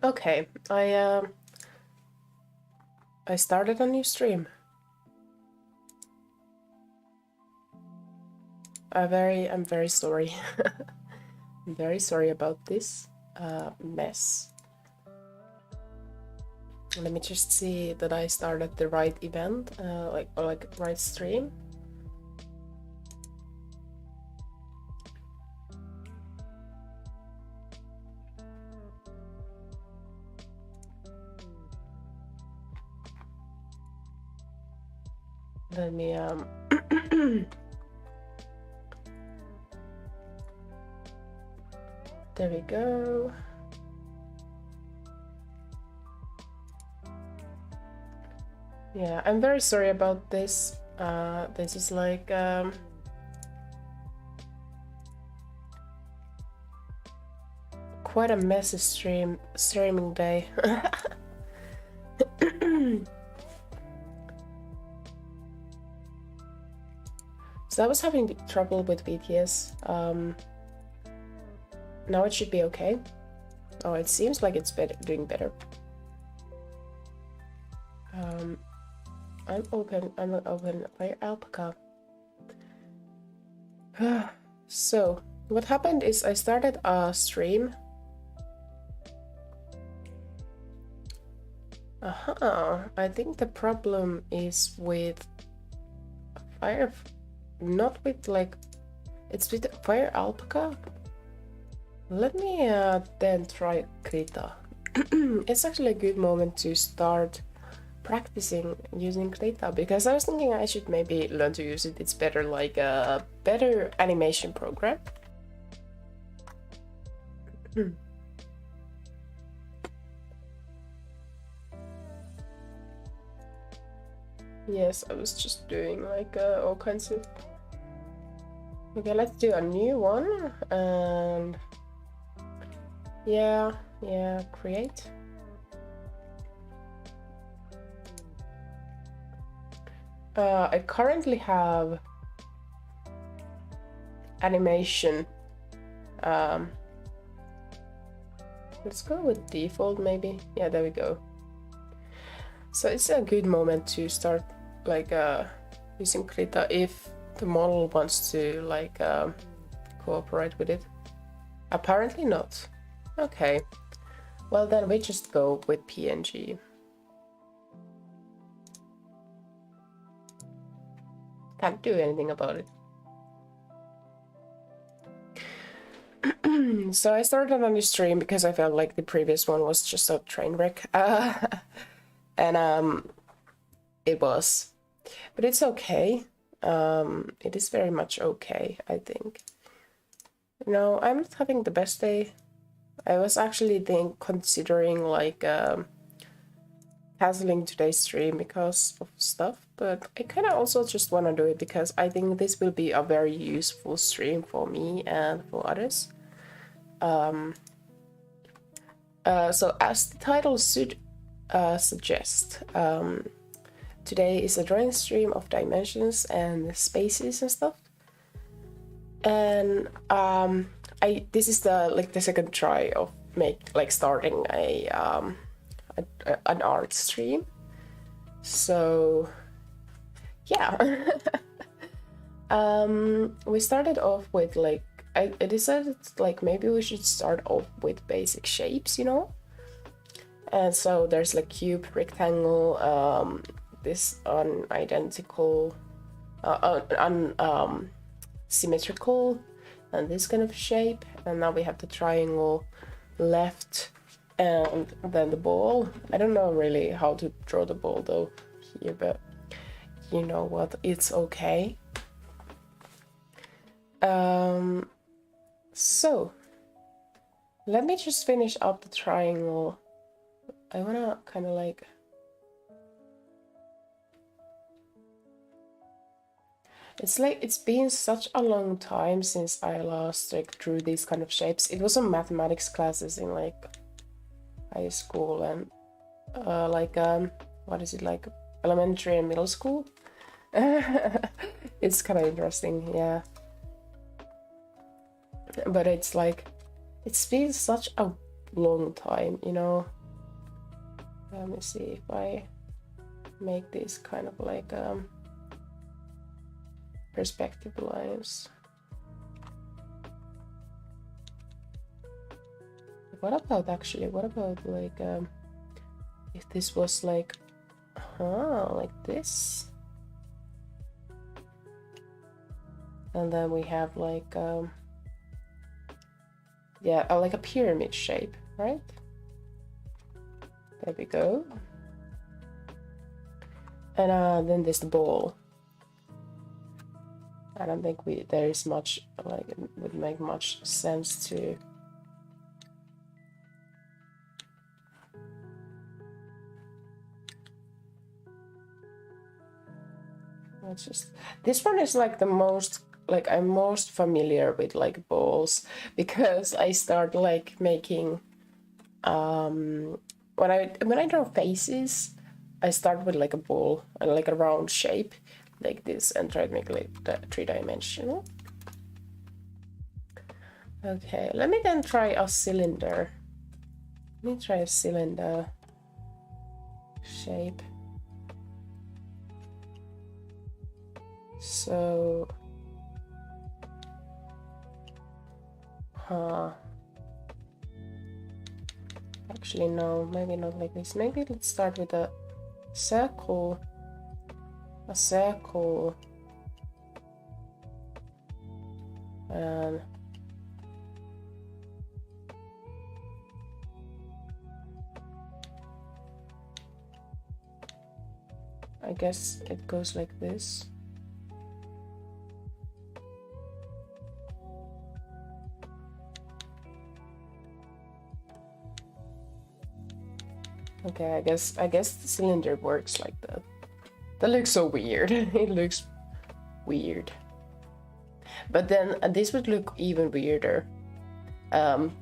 Okay, I started a new stream. I'm very sorry. I'm very sorry about this mess. Let me just see that I started the right event, like right stream. Let me there we go. Yeah, I'm very sorry about this. This is like quite a messy streaming day. So I was having trouble with BTS. Now it should be okay. Oh, it seems like it's doing better. I'm open by alpaca. So what happened is I started a stream. I think the problem is with fire, not with like, it's with fire alpaca. Let me then try Krita. It's actually a good moment to start practicing using Krita, because I was thinking I should maybe learn to use it. It's better, like a better animation program. Yes, I was just doing like all kinds of... Okay, let's do a new one, and yeah, create. I currently have animation. Let's go with default maybe. Yeah, there we go. So it's a good moment to start like using Krita if the model wants to like cooperate with it. Apparently not. Okay, well then we just go with PNG. Can't do anything about it. So I started on this stream because I felt like the previous one was just a train wreck. And it was, but it's okay. It is very much okay, I think. No, I'm not having the best day. I was actually considering like canceling today's stream because of stuff, but I kind of also just want to do it because I think this will be a very useful stream for me and for others. So as the title should suggest, today is a drawing stream of dimensions and spaces and stuff. And this is the second try of starting an art stream. So yeah. We started off with like, I decided like maybe we should start off with basic shapes, you know. And so there's like cube, rectangle, this unidentical, symmetrical, and this kind of shape. And now we have the triangle left, and then the ball. I don't know really how to draw the ball though here, but you know what, it's okay. So let me just finish up the triangle. I wanna kind of like, it's been such a long time since I last like drew these kind of shapes. It was on mathematics classes in like high school and what is it, like elementary and middle school. It's kind of interesting, yeah. But it's like, it's been such a long time, you know. Let me see if I make this kind of like perspective lines. What about like if this was like like this, and then we have like yeah, like a pyramid shape, right? There we go. And then there's the ball. I don't think there is much, like, it would make much sense to let's just, this one is like the most, like I'm most familiar with like balls, because I start like making when I draw faces, I start with like a ball and like a round shape like this and try to make like that 3-dimensional. Okay, let me then try a cylinder. Let me try a cylinder shape. So actually no, maybe not like this. Maybe let's start with a circle, and I guess it goes like this. Okay, I guess the cylinder works like that. That looks so weird. It looks weird. But then this would look even weirder.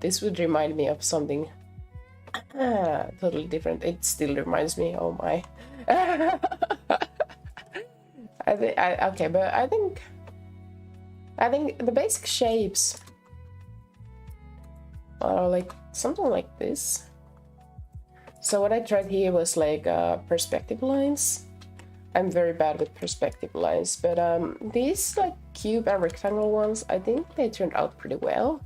This would remind me of something totally different. It still reminds me. Oh my. Okay, but I think the basic shapes are like something like this. So what I tried here was like perspective lines. I'm very bad with perspective lines, but these like cube and rectangle ones, I think they turned out pretty well.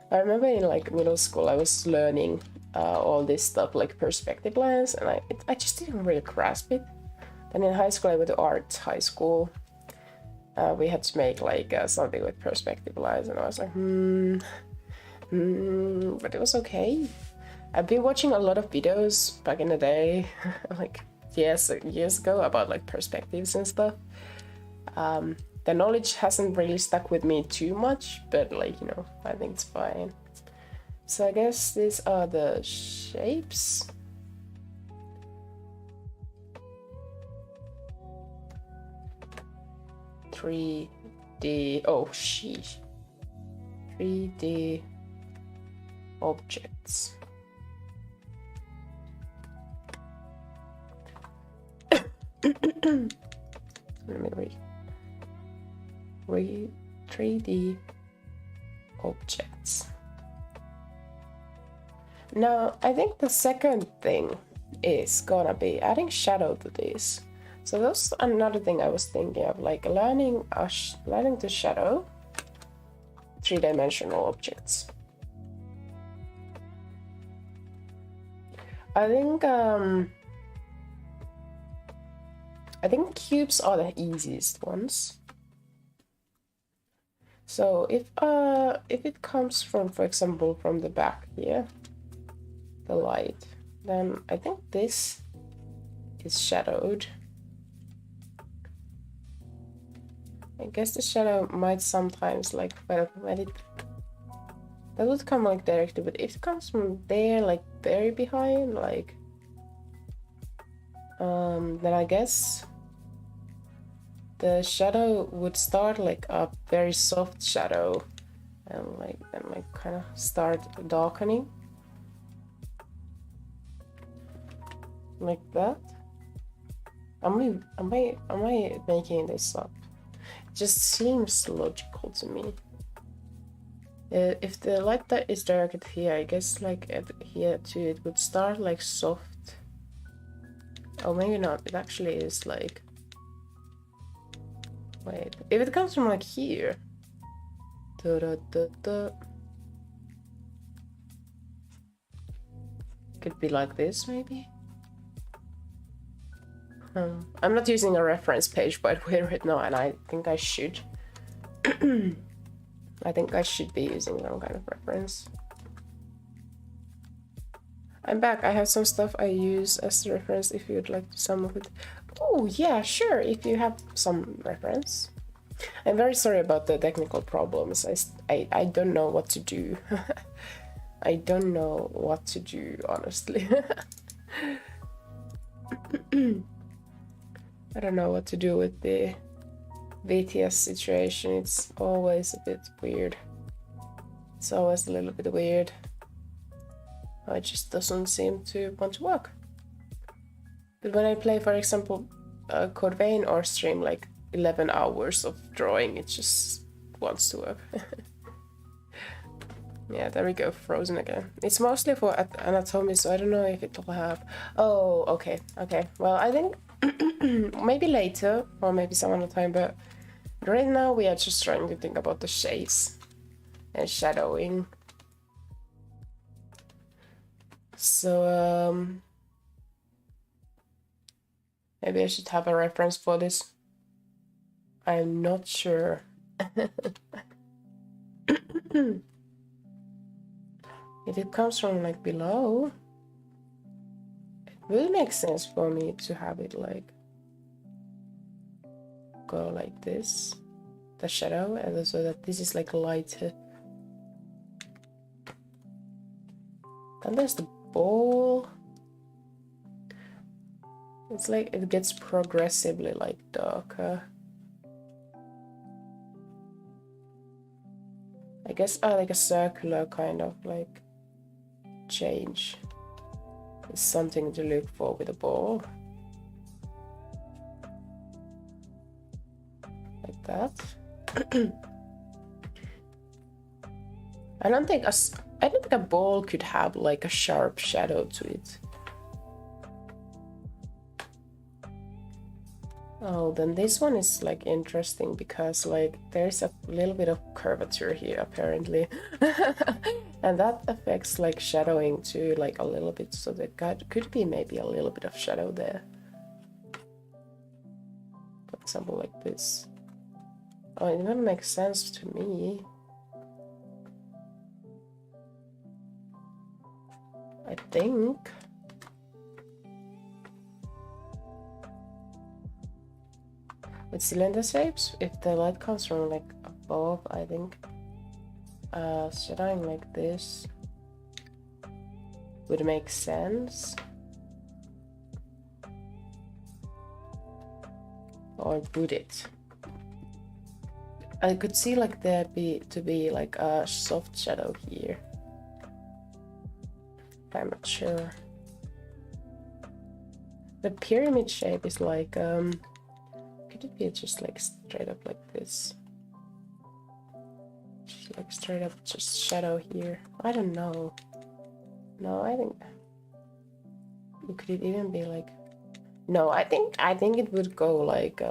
I remember in like middle school I was learning all this stuff like perspective lines, and I just didn't really grasp it. Then in high school I went to art high school. We had to make like something with perspective lines, and I was like, but it was okay. I've been watching a lot of videos back in the day, like years ago, about like perspectives and stuff. The knowledge hasn't really stuck with me too much, but like, you know, I think it's fine. So I guess these are the shapes. Oh sheesh. 3D objects. Let me read 3D objects. Now I think the second thing is gonna be adding shadow to this. So that's another thing I was thinking of, like learning to shadow 3-dimensional objects. I think cubes are the easiest ones. So if it comes from, for example, from the back here, the light, then I think this is shadowed. I guess the shadow might sometimes like that would come like directly, but if it comes from there, like very behind, like then I guess the shadow would start like a very soft shadow and like kind of start darkening like that. Am I making this up? It just seems logical to me. If the light that is directed here, I guess like here too, it would start like soft. Oh, maybe not. It actually is like. Wait, if it comes from like here. Da, da, da, da. Could be like this, maybe. I'm not using a reference page by the way right now, and I think I should. I think I should be using some kind of reference. I'm back. I have some stuff I use as a reference if you'd like some of it. Oh, yeah, sure, if you have some reference. I'm very sorry about the technical problems. I don't know what to do. I don't know what to do, honestly. I don't know what to do with the VTS situation. It's always a bit weird. It's always a little bit weird. It just doesn't seem to want to work. But when I play, for example, Code Vein or stream like 11 hours of drawing, it just wants to work. Yeah, there we go, frozen again. It's mostly for anatomy, so I don't know if it will have... Oh, okay, okay. Well, I think maybe later, or maybe some other time, but right now we are just trying to think about the shades and shadowing. So, maybe I should have a reference for this. I'm not sure. If it comes from like below, it will make sense for me to have it like go like this, the shadow, and so that this is like lighter. Then there's the ball. It's like it gets progressively like darker. I guess like a circular kind of like change is something to look for with a ball. Like that. I don't think a ball could have like a sharp shadow to it. Oh, then this one is like interesting because like there's a little bit of curvature here apparently. And that affects like shadowing too, like a little bit, so there could be maybe a little bit of shadow there. For example, like this. Oh, it doesn't make sense to me. I think. With cylinder shapes, if the light comes from like above, I think shadowing like this would make sense. Or would it? I could see like there to be like a soft shadow here. I'm not sure. The pyramid shape is like could it be just like straight up like this? Just like straight up just shadow here. I don't know. No, I think could it even be like, no, I think it would go like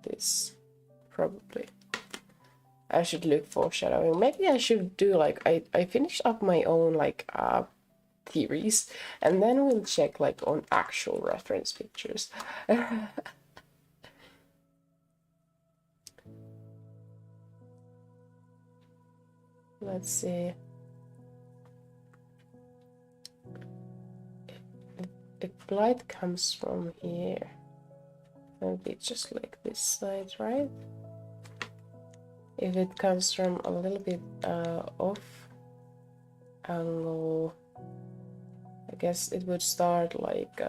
this. Probably. I should look for shadowing. Maybe I should do like I finished up my own like theories, and then we'll check like on actual reference pictures. Let's see. If light comes from here, maybe just like this side, right? If it comes from a little bit off angle, I guess it would start like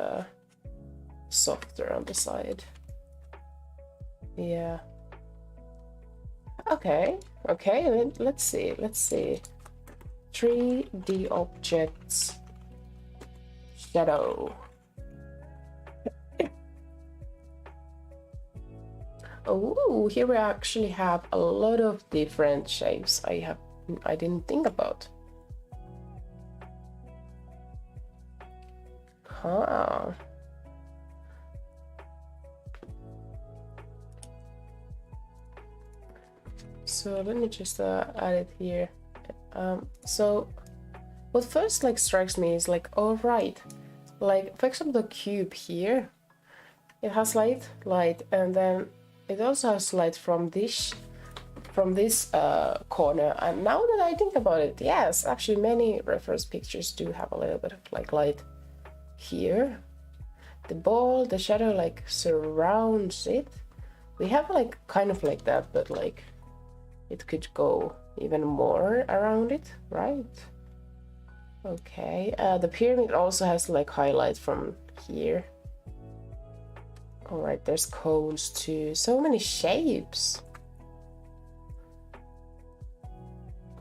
softer on the side. Yeah. Okay. Okay. Let's see. Let's see. 3D objects. Shadow. Oh, here we actually have a lot of different shapes I didn't think about. Huh. So let me just add it here. So what first like strikes me is like, all right, like for example the cube here, it has light, and then it also has light from this corner. And now that I think about it, yes, actually many reference pictures do have a little bit of like light here. The ball, the shadow like surrounds it. We have like kind of like that, but like it could go even more around it, right? Okay, the pyramid also has like highlight from here. All right, there's cones too. So many shapes.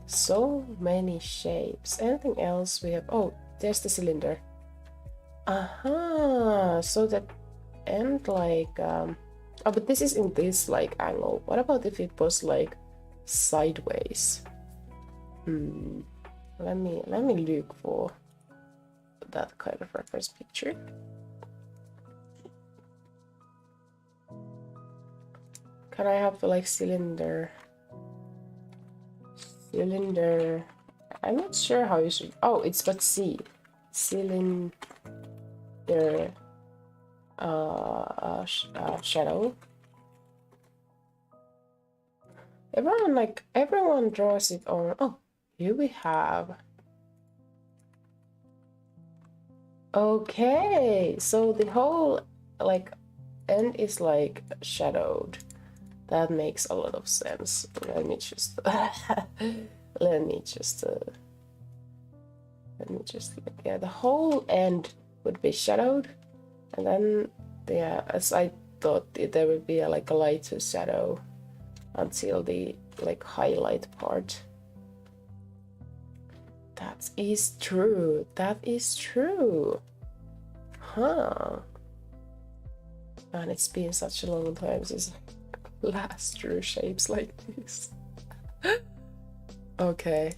So many shapes. Anything else we have? Oh, there's the cylinder. Aha, so that end like oh, but this is in this like angle. What about if it was like sideways? Let me look for that kind of reference picture. Can I have like cylinder? Cylinder. I'm not sure how you should. Oh, it's but C. Cylinder. Shadow. Everyone draws it on. Oh, here we have. Okay, so the whole like end is like shadowed. That makes a lot of sense. Let me just yeah, the whole end would be shadowed, and then yeah, as I thought there would be like a lighter shadow until the like highlight part. That is true. That is true. Huh. And it's been such a long time since last drew shapes like this. Okay.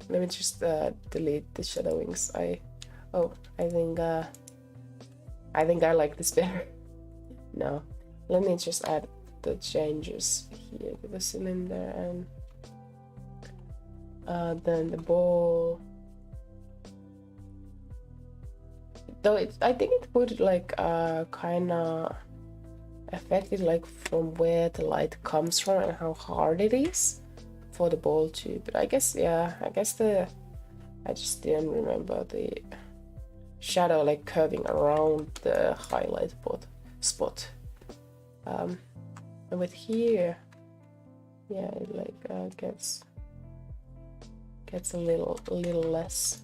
Let me just delete the shadowings. I think I like this better. No. Let me just add the changes here to the cylinder and then the ball. Though I think it would like kinda affect it like from where the light comes from and how hard it is for the ball to, but I guess yeah, I just didn't remember the shadow like curving around the highlight spot. And with here, yeah, it like gets a little less.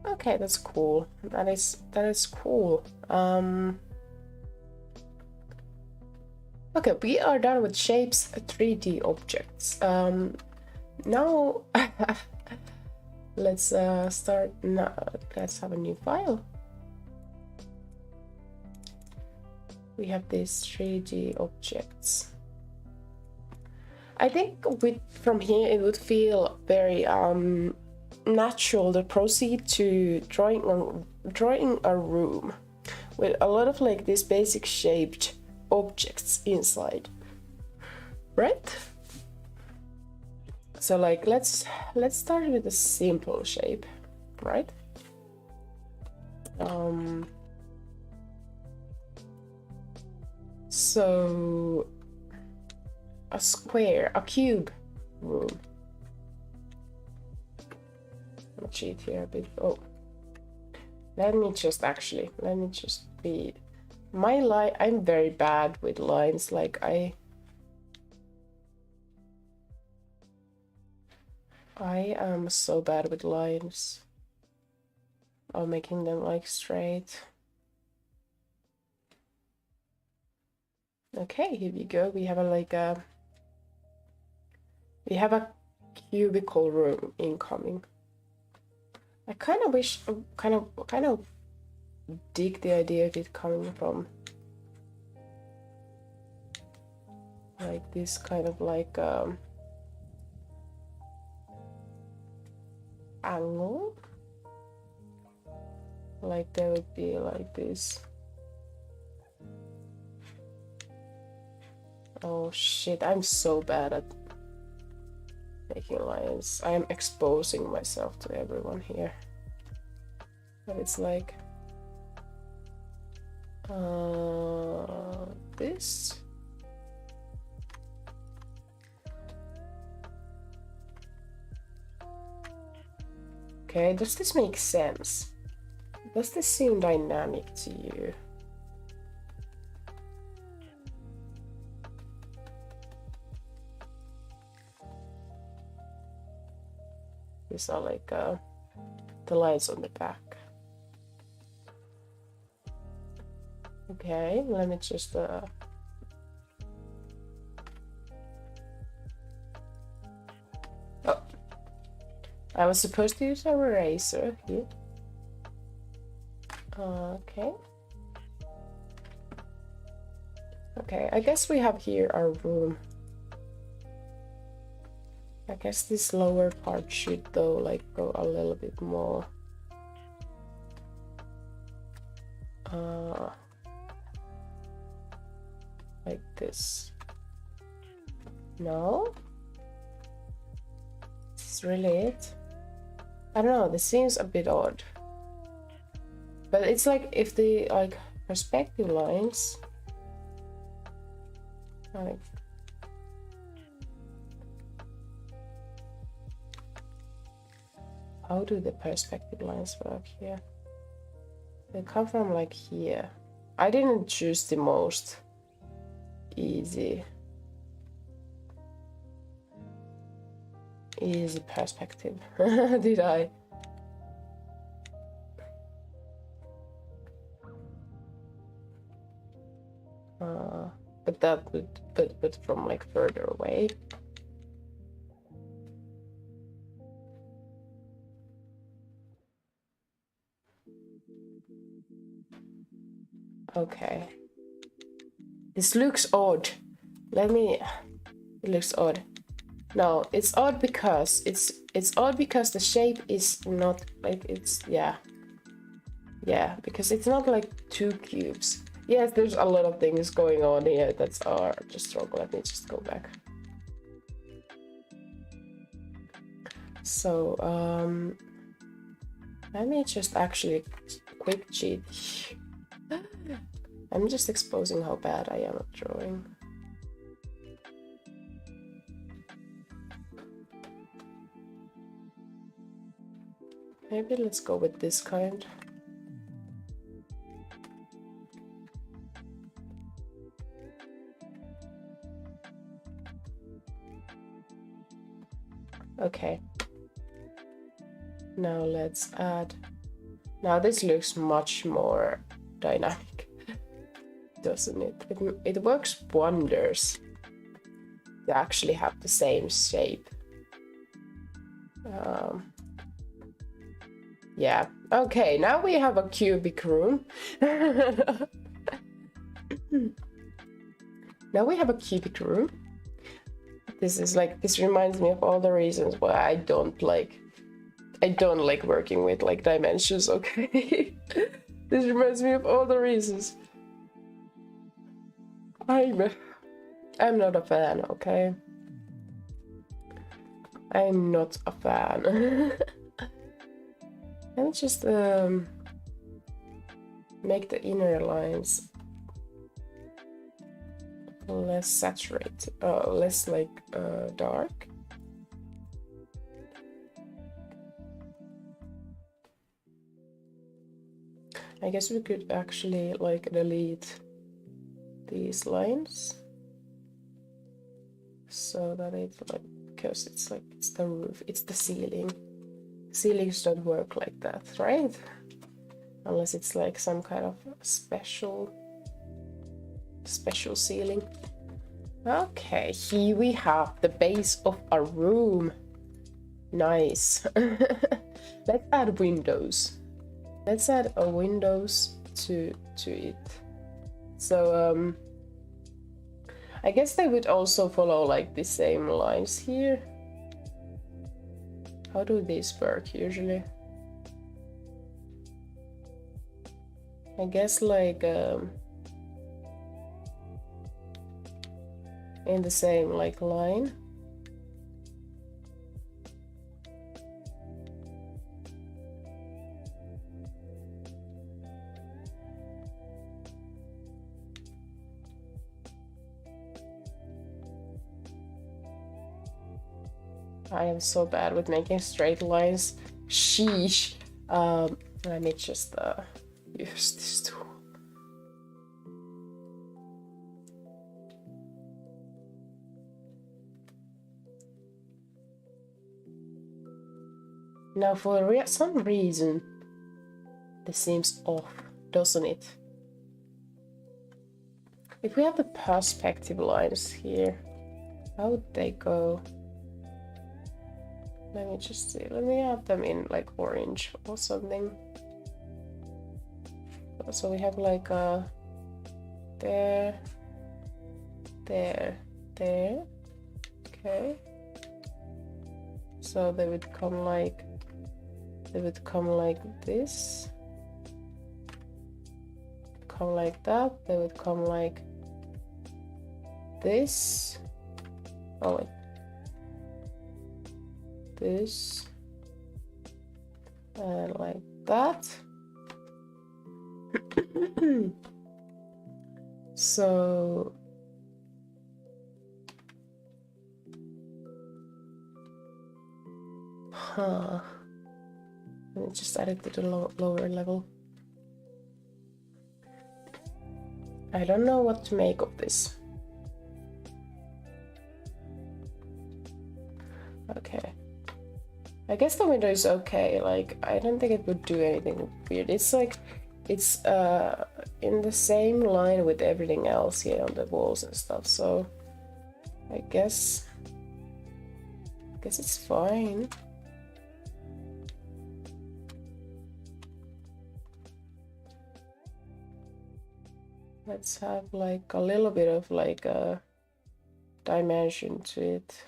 Okay, that's cool. That is cool. Okay, we are done with shapes, 3D objects. Now let's start. Now let's have a new file. We have these 3D objects. I think from here it would feel very natural to proceed to drawing a room with a lot of like these basic shaped objects inside, right? So like let's start with a simple shape, right? So a square, a cube room. I'll cheat here a bit. Oh, let me just be my line. I'm very bad with lines. Like I am so bad with lines. Or making them like straight. Okay, here we go. We have a cubicle room incoming. I kind of wish, kind of dig the idea of it coming from like this kind of like angle, like there would be like this. Oh shit, I'm so bad at making lines. I am exposing myself to everyone here. But it's like this. Okay, does this make sense? Does this seem dynamic to you? These are like the lines on the back. Okay, let me just oh, I was supposed to use a eraser here. Okay. Okay, I guess we have here our room. I guess this lower part should though like go a little bit more like this. No? This is really it? I don't know, this seems a bit odd. But it's like if the like perspective lines like how do the perspective lines work here? They come from like here. I didn't choose the most easy perspective. Did I? But that would but from like further away. Okay. This looks odd. It looks odd. No, it's odd because it's odd because the shape is not like it's yeah, because it's not like two cubes. Yes, there's a lot of things going on here that are just wrong. Let me just go back. So let me just actually quick cheat. I'm just exposing how bad I am at drawing. Maybe let's go with this kind. Okay. Now let's add. Now this looks much more dynamic, doesn't it? It works wonders to actually have the same shape. Yeah, okay, now we have a cubic room. Now we have a cubic room. This reminds me of all the reasons why I don't like working with like dimensions, okay? This reminds me of all the reasons. I'm not a fan, okay? I'm not a fan. Let me just make the inner lines less saturated, less like dark. I guess we could actually like delete these lines so that it's like, because it's like it's the roof, it's the ceiling. Ceilings don't work like that, right? Unless it's like some kind of special ceiling. Okay, here we have the base of our room. Nice. Let's add windows. Let's add a windows to it. So I guess they would also follow like the same lines here. How do these work usually? I guess like in the same like line. I am so bad with making straight lines. Sheesh. Let me just use this tool. Now for some reason, this seems off, doesn't it? If we have the perspective lines here, how would they go? Let me just see, let me have them in like orange or something. So we have like there, there, there, okay. So they would come like this, come like that, they would come like this, oh wait, this, and like that. So let me just add it to the lower level. I don't know what to make of this. Okay. I guess the window is okay, like I don't think it would do anything weird. It's like it's in the same line with everything else here on the walls and stuff, so I guess it's fine. Let's have like a little bit of like a dimension to it.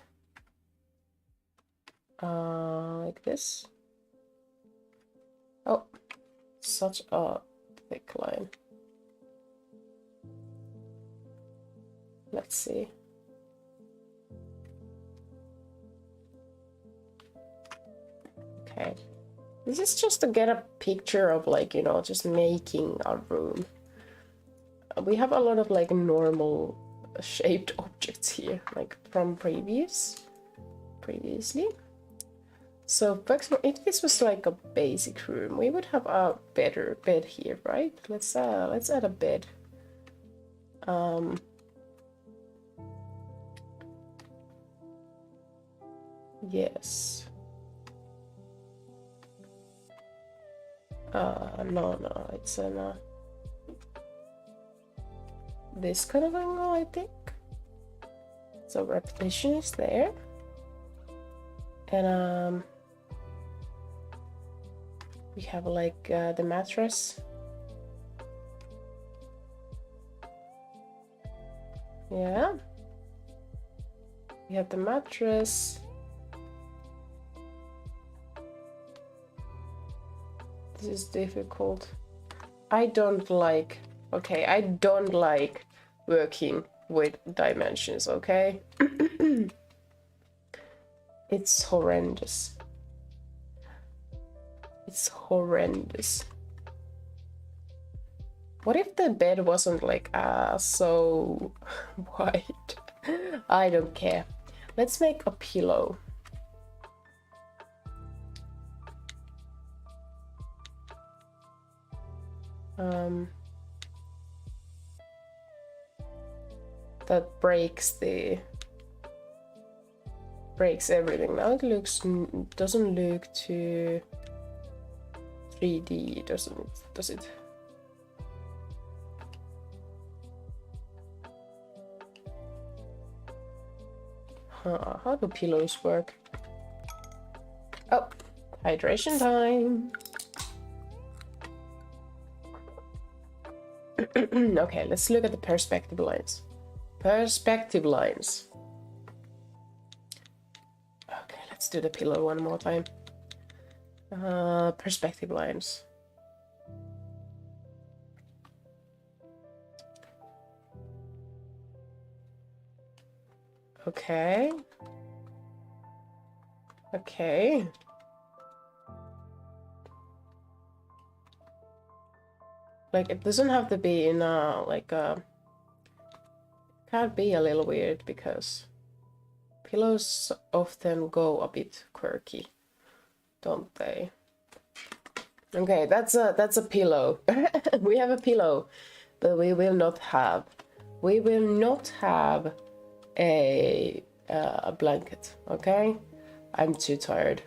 Like this. Oh, such a thick line. Let's see. Okay. This is just to get a picture of like, you know, just making a room. We have a lot of like normal shaped objects here, like from previously. So for example, if this was like a basic room, we would have a better bed here, right? Let's add a bed. Yes. No, it's an this kind of angle, I think. So repetition is there, and we have like the mattress. Yeah, we have the mattress. This is difficult. I don't like working with dimensions, okay? It's horrendous. It's horrendous. What if the bed wasn't like so wide? I don't care. Let's make a pillow. That breaks everything. Now it doesn't look too 3D, does it? How do pillows work? Oh, hydration time. Okay, let's look at the perspective lines. Perspective lines. Okay, let's do the pillow one more time. Perspective lines. Okay. Okay. Like, it doesn't have to be in a, like a... Can't be a little weird because pillows often go a bit quirky, don't they? Okay, that's a pillow. We have a pillow, but we will not have a blanket. Okay, I'm too tired.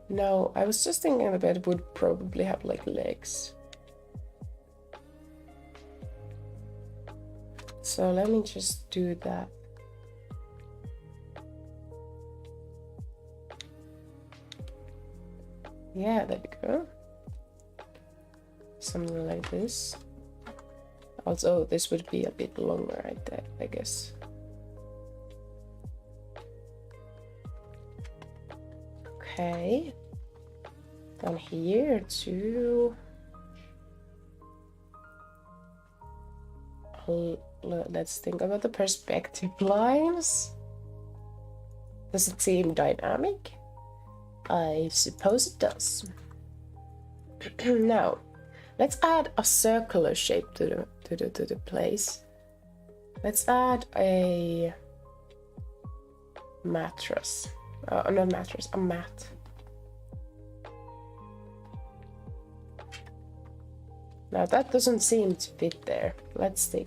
No, I was just thinking the bed would probably have like legs. So let me just do that. Yeah, there we go. Something like this. Also, this would be a bit longer, I guess. Okay. Down here too. Let's think about the perspective lines. Does it seem dynamic? I suppose it does. Now, let's add a circular shape to the place. Let's add a mattress. Not mattress, a mat. Now that doesn't seem to fit there. Let's see.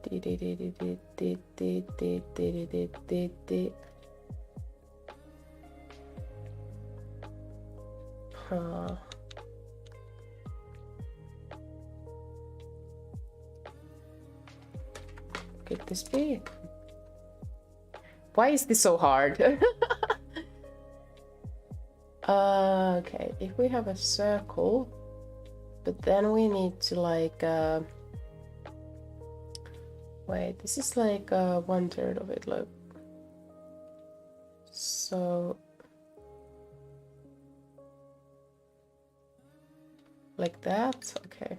Could this be? Why is this so hard? Okay, if we have a circle, but then we need to like wait, this is like 1/3 of it, look. So like that, okay.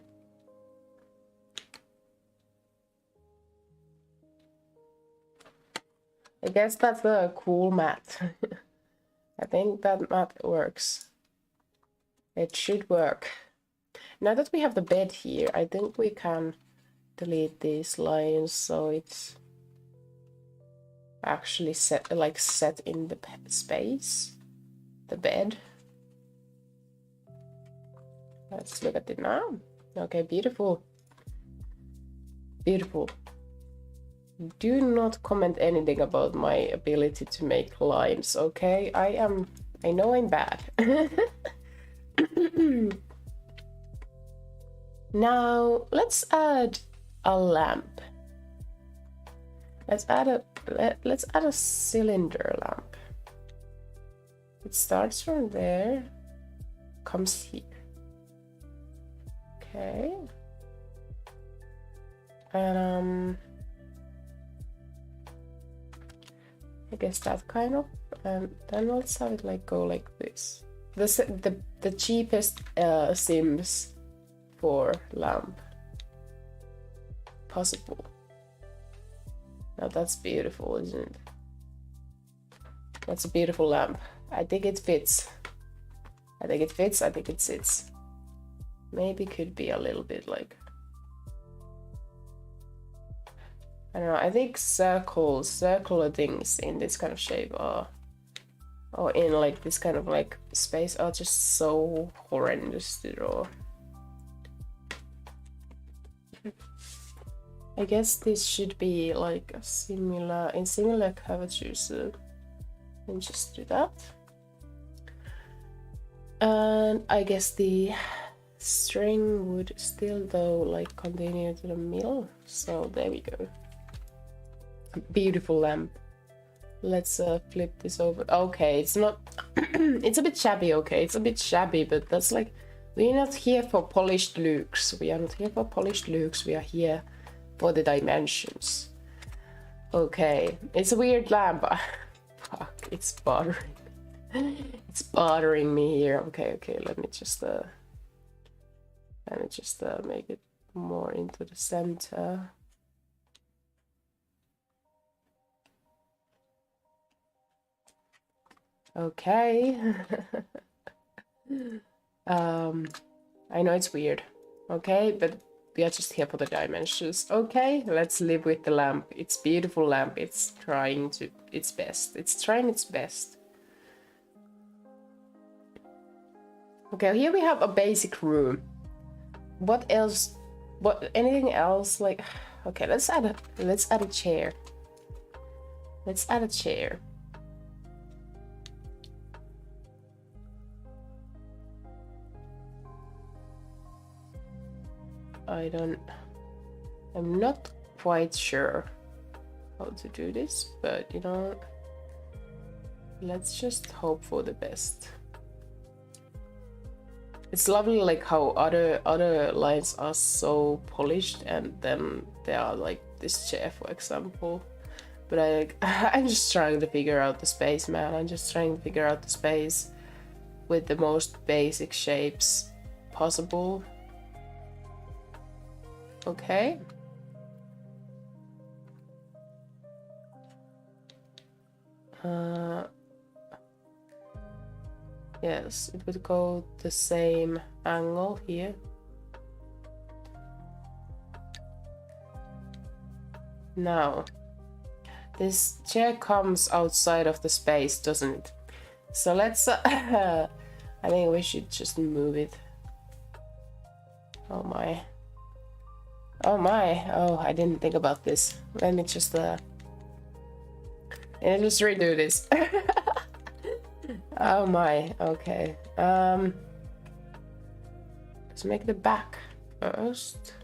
I guess that's a cool mat. I think that mat works. It should work. Now that we have the bed here, I think we can delete these lines so it's actually set in the space, the bed. Let's look at it now. Okay, beautiful. Beautiful. Do not comment anything about my ability to make lines, okay? I know I'm bad. Now, let's add a lamp. Let's add a cylinder lamp. It starts from there, comes here. Okay. And I guess that kind of, and then let's have it like go like this. The cheapest Sims for lamp possible. Now that's beautiful, isn't it? That's a beautiful lamp. I think it fits. I think it fits. I think it sits. Maybe could be a little bit like, I don't know, I think circular things in this kind of shape are, or in like this kind of like space, are just so horrendous to draw. I guess this should be like a similar curvature, so let me just do that. And I guess the string would still though like continue to the middle, so there we go. Beautiful lamp. Let's flip this over. Okay, it's not it's a bit shabby. Okay, it's a bit shabby, but that's like We're not here for polished looks. We are not here for polished looks. We are here for the dimensions. Okay, it's a weird lamp. Fuck, it's bothering. It's bothering me here. Okay, let me just make it more into the center. Okay. I know it's weird. Okay, but we are just here for the dimensions. Okay, let's live with the lamp. It's beautiful lamp. It's trying its best. It's trying its best. Okay, here we have a basic room. What else? Anything else? Like, okay, let's add a chair. Let's add a chair. I'm not quite sure how to do this, but you know, let's just hope for the best. It's lovely like how other lines are so polished, and then there are like this chair, for example. But I'm just trying to figure out the space, man. I'm just trying to figure out the space with the most basic shapes possible. Okay. Yes, it would go the same angle here. Now, this chair comes outside of the space, doesn't it? So let's, I think we should just move it. Oh my. Oh my. Oh, I didn't think about this. Let me just, redo this. Oh my, okay. Let's make the back first.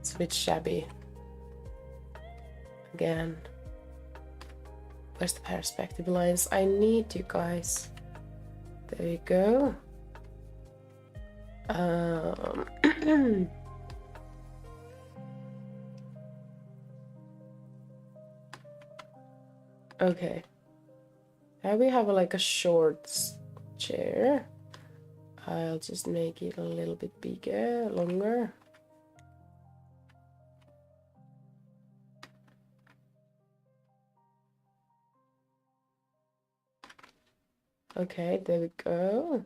It's a bit shabby. Again. Where's the perspective lines? I need you guys. There you go. Okay. Now we have like a short chair. I'll just make it a little bit bigger, longer. Okay, there we go.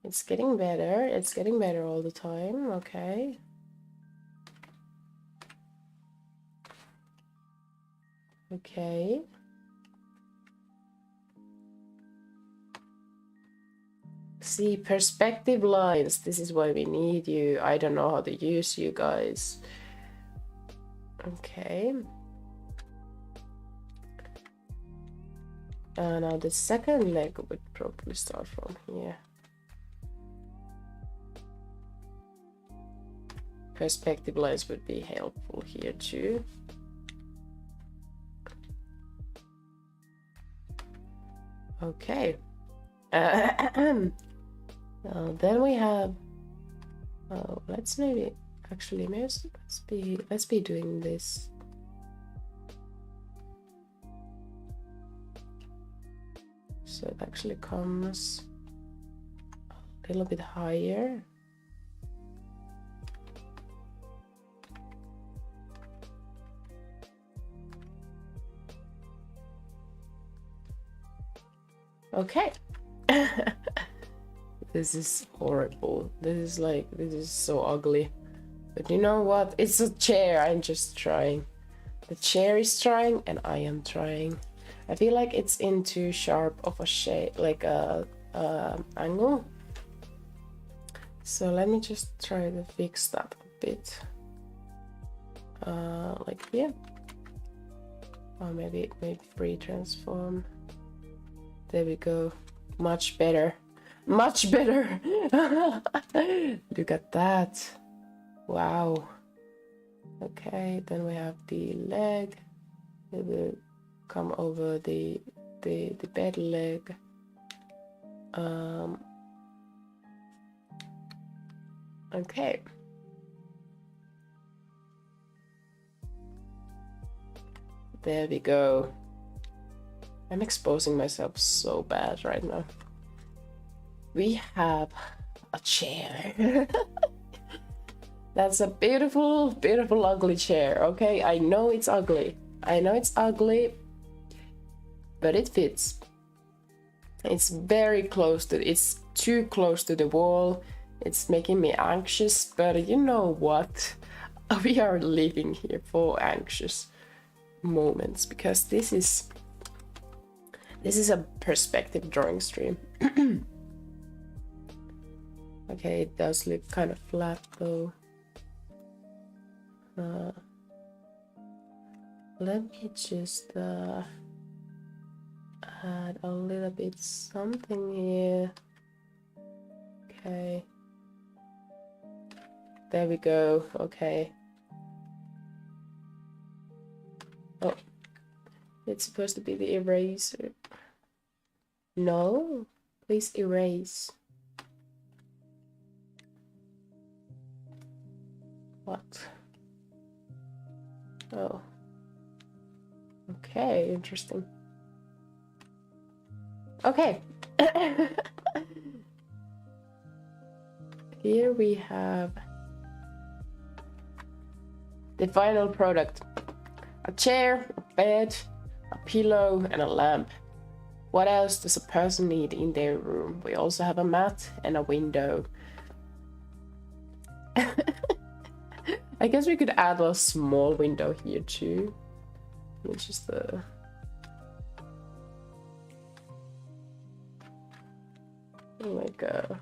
It's getting better. It's getting better all the time. Okay. Okay. See, perspective lines. This is why we need you. I don't know how to use you guys. Okay. Now the second leg would probably start from here. Perspective lines would be helpful here too. Okay. Then we have. Oh, let's maybe actually let's be doing this. So it actually comes a little bit higher. Okay. This is horrible. This is so ugly. But you know what? It's a chair. I'm just trying. The chair is trying and I am trying. I feel like it's in too sharp of a shape, like a angle. So let me just try to fix that a bit. Like here. Or maybe free transform. There we go. Much better. Much better. Look at that. Wow. Okay, then we have the leg. It will come over the bed leg. Okay. There we go. I'm exposing myself so bad right now. We have a chair. That's a beautiful, beautiful, ugly chair. Okay, I know it's ugly. I know it's ugly, but it fits. It's very close to, it's too close to the wall. It's making me anxious, but you know what? We are living here for anxious moments because this is a perspective drawing stream. Okay, it does look kind of flat though. Let me just add a little bit something here. Okay. There we go. Okay. Oh, it's supposed to be the eraser. No, please erase. What? Oh. Okay, interesting. Okay. Here we have the final product. A chair, a bed, a pillow, and a lamp. What else does a person need in their room? We also have a mat and a window. I guess we could add a small window here too. Which is the... Oh my god.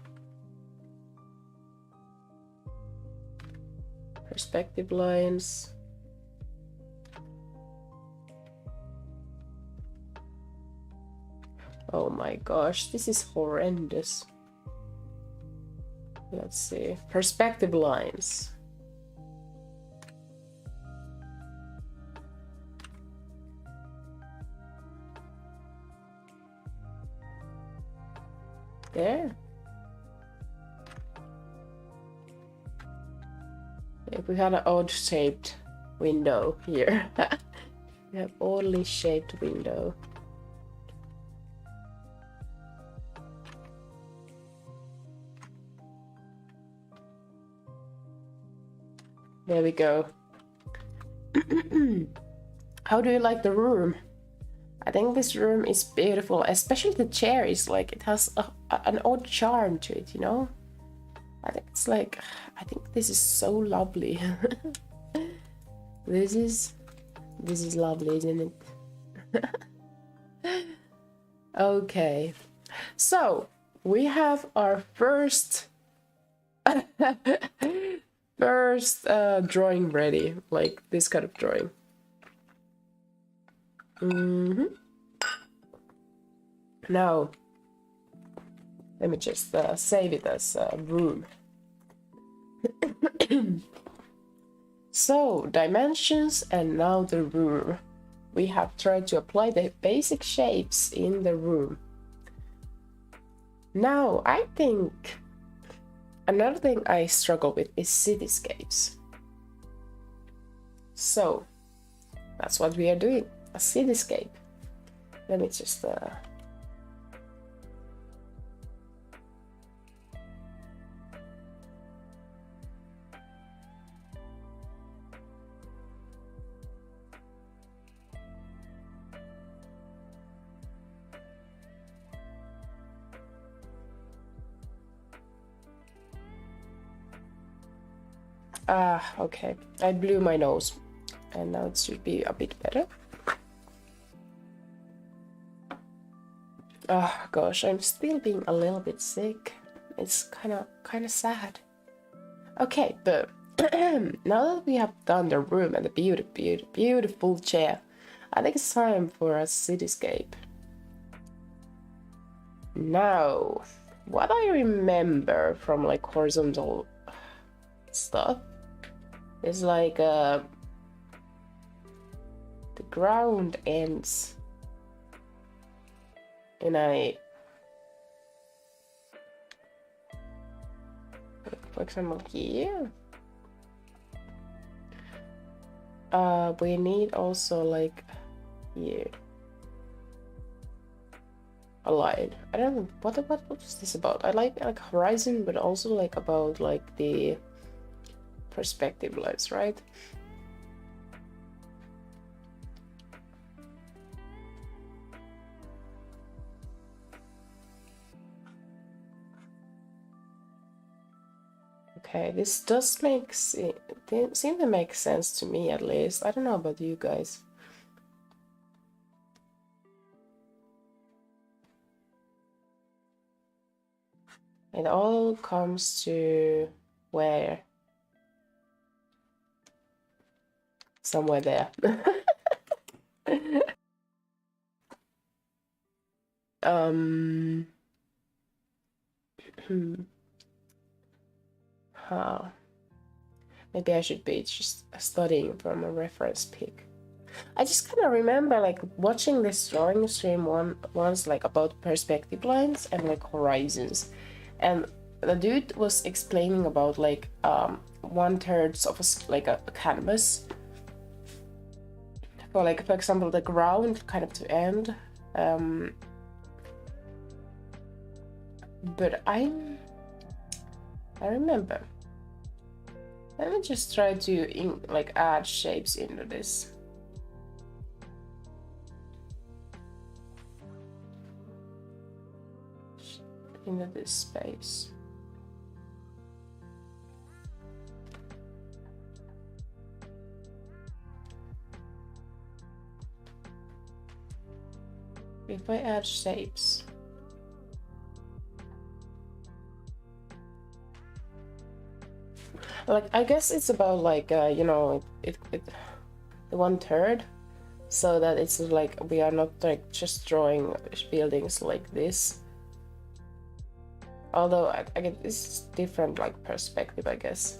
Perspective lines. Oh my gosh, this is horrendous. Let's see. Perspective lines. There. If we had an odd shaped window here. We have oddly shaped window. There we go. How do you like the room? I think this room is beautiful, especially the chair is like, it has an odd charm to it, you know? I think it's like, I think this is so lovely. This is lovely, isn't it? Okay, so we have our first drawing ready, like this kind of drawing. Now, let me just save it as a room. So, dimensions and now the room. We have tried to apply the basic shapes in the room. Now, I think another thing I struggle with is cityscapes. So, that's what we are doing, a cityscape. Let me just... okay, I blew my nose and now it should be a bit better. Oh gosh, I'm still being a little bit sick. It's kind of sad. Okay, but now that we have done the room and the beautiful chair, I think it's time for a cityscape. Now, what I remember from like horizontal stuff is like the ground ends in a for example here. We need also like here a line. I don't know what is this about. I like horizon, but also like about like the perspective lines, right? Okay, this does seem to make sense to me at least. I don't know about you guys. It all comes to where? Somewhere there. Huh. Maybe I should be just studying from a reference pic. I just kind of remember like watching this drawing stream once like about perspective lines and like horizons, and the dude was explaining about like 1/3 of a canvas for like, for example, the ground kind of to end, but I remember. Let me just try to like add shapes into this. Into this space. If I add shapes. Like, I guess it's about like you know, the 1/3, so that it's like we are not like just drawing buildings like this. Although I get this is different like perspective, I guess,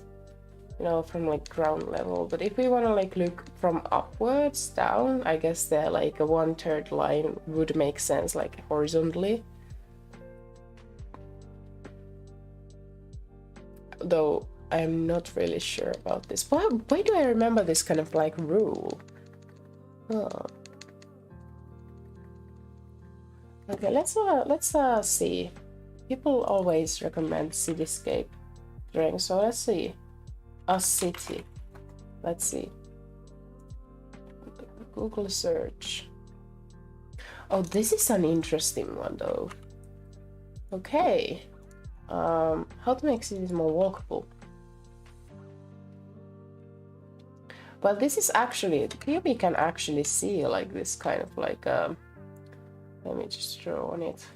you know, from like ground level. But if we want to like look from upwards down, I guess that like a 1/3 line would make sense, like horizontally. Though I'm not really sure about this. Why do I remember this kind of like rule? Oh. Okay, let's see. People always recommend cityscape drawing, so let's see. A city. Let's see. Google search. Oh, this is an interesting one though. Okay. How to make cities more walkable. But this is actually, here we can actually see like this kind of like, let me just draw on it.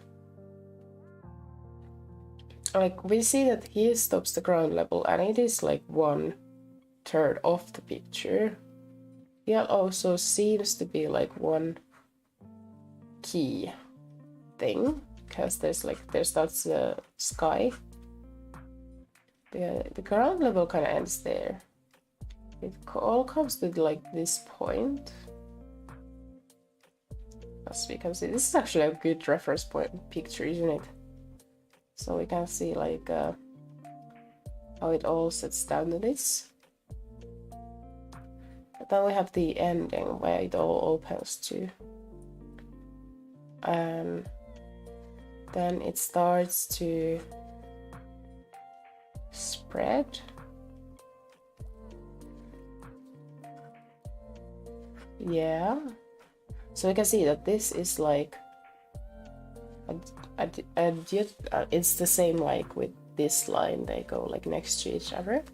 Like we see that here stops the ground level and it is like 1/3 of the picture. Yeah, also seems to be like one key thing, because there's that's the sky. The ground level kind of ends there. It all comes to like this point. As we can see, this is actually a good reference point picture, isn't it? So we can see like how it all sets down to this. But then we have the ending where it all opens to. And then it starts to spread. Yeah, so we can see that this is like it's the same like with this line, they go like next to each other.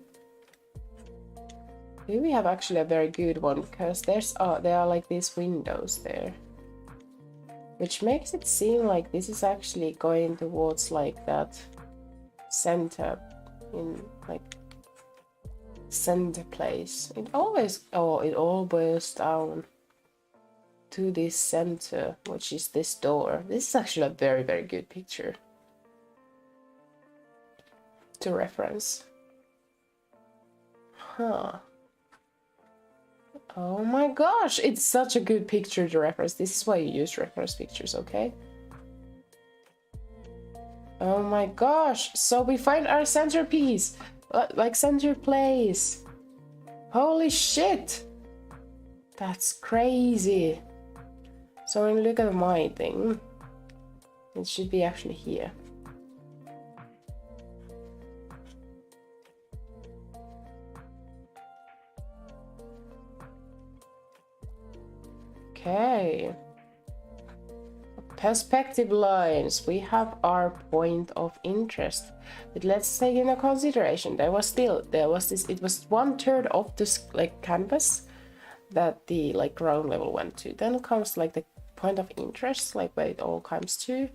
Here we have actually a very good one, because there are like these windows there, which makes it seem like this is actually going towards like that center, in like center place. It all boils down to this center, which is this door. This is actually a very, very good picture to reference. Huh. Oh my gosh, it's such a good picture to reference. This is why you use reference pictures, okay? Oh my gosh, so we find our centerpiece. Like center place. Holy shit! That's crazy. So when you look at my thing, it should be actually here. Okay. Perspective lines. We have our point of interest. But let's take into consideration there was this, it was 1/3 of this like canvas that the like ground level went to. Then comes like the point of interest, like where it all comes to.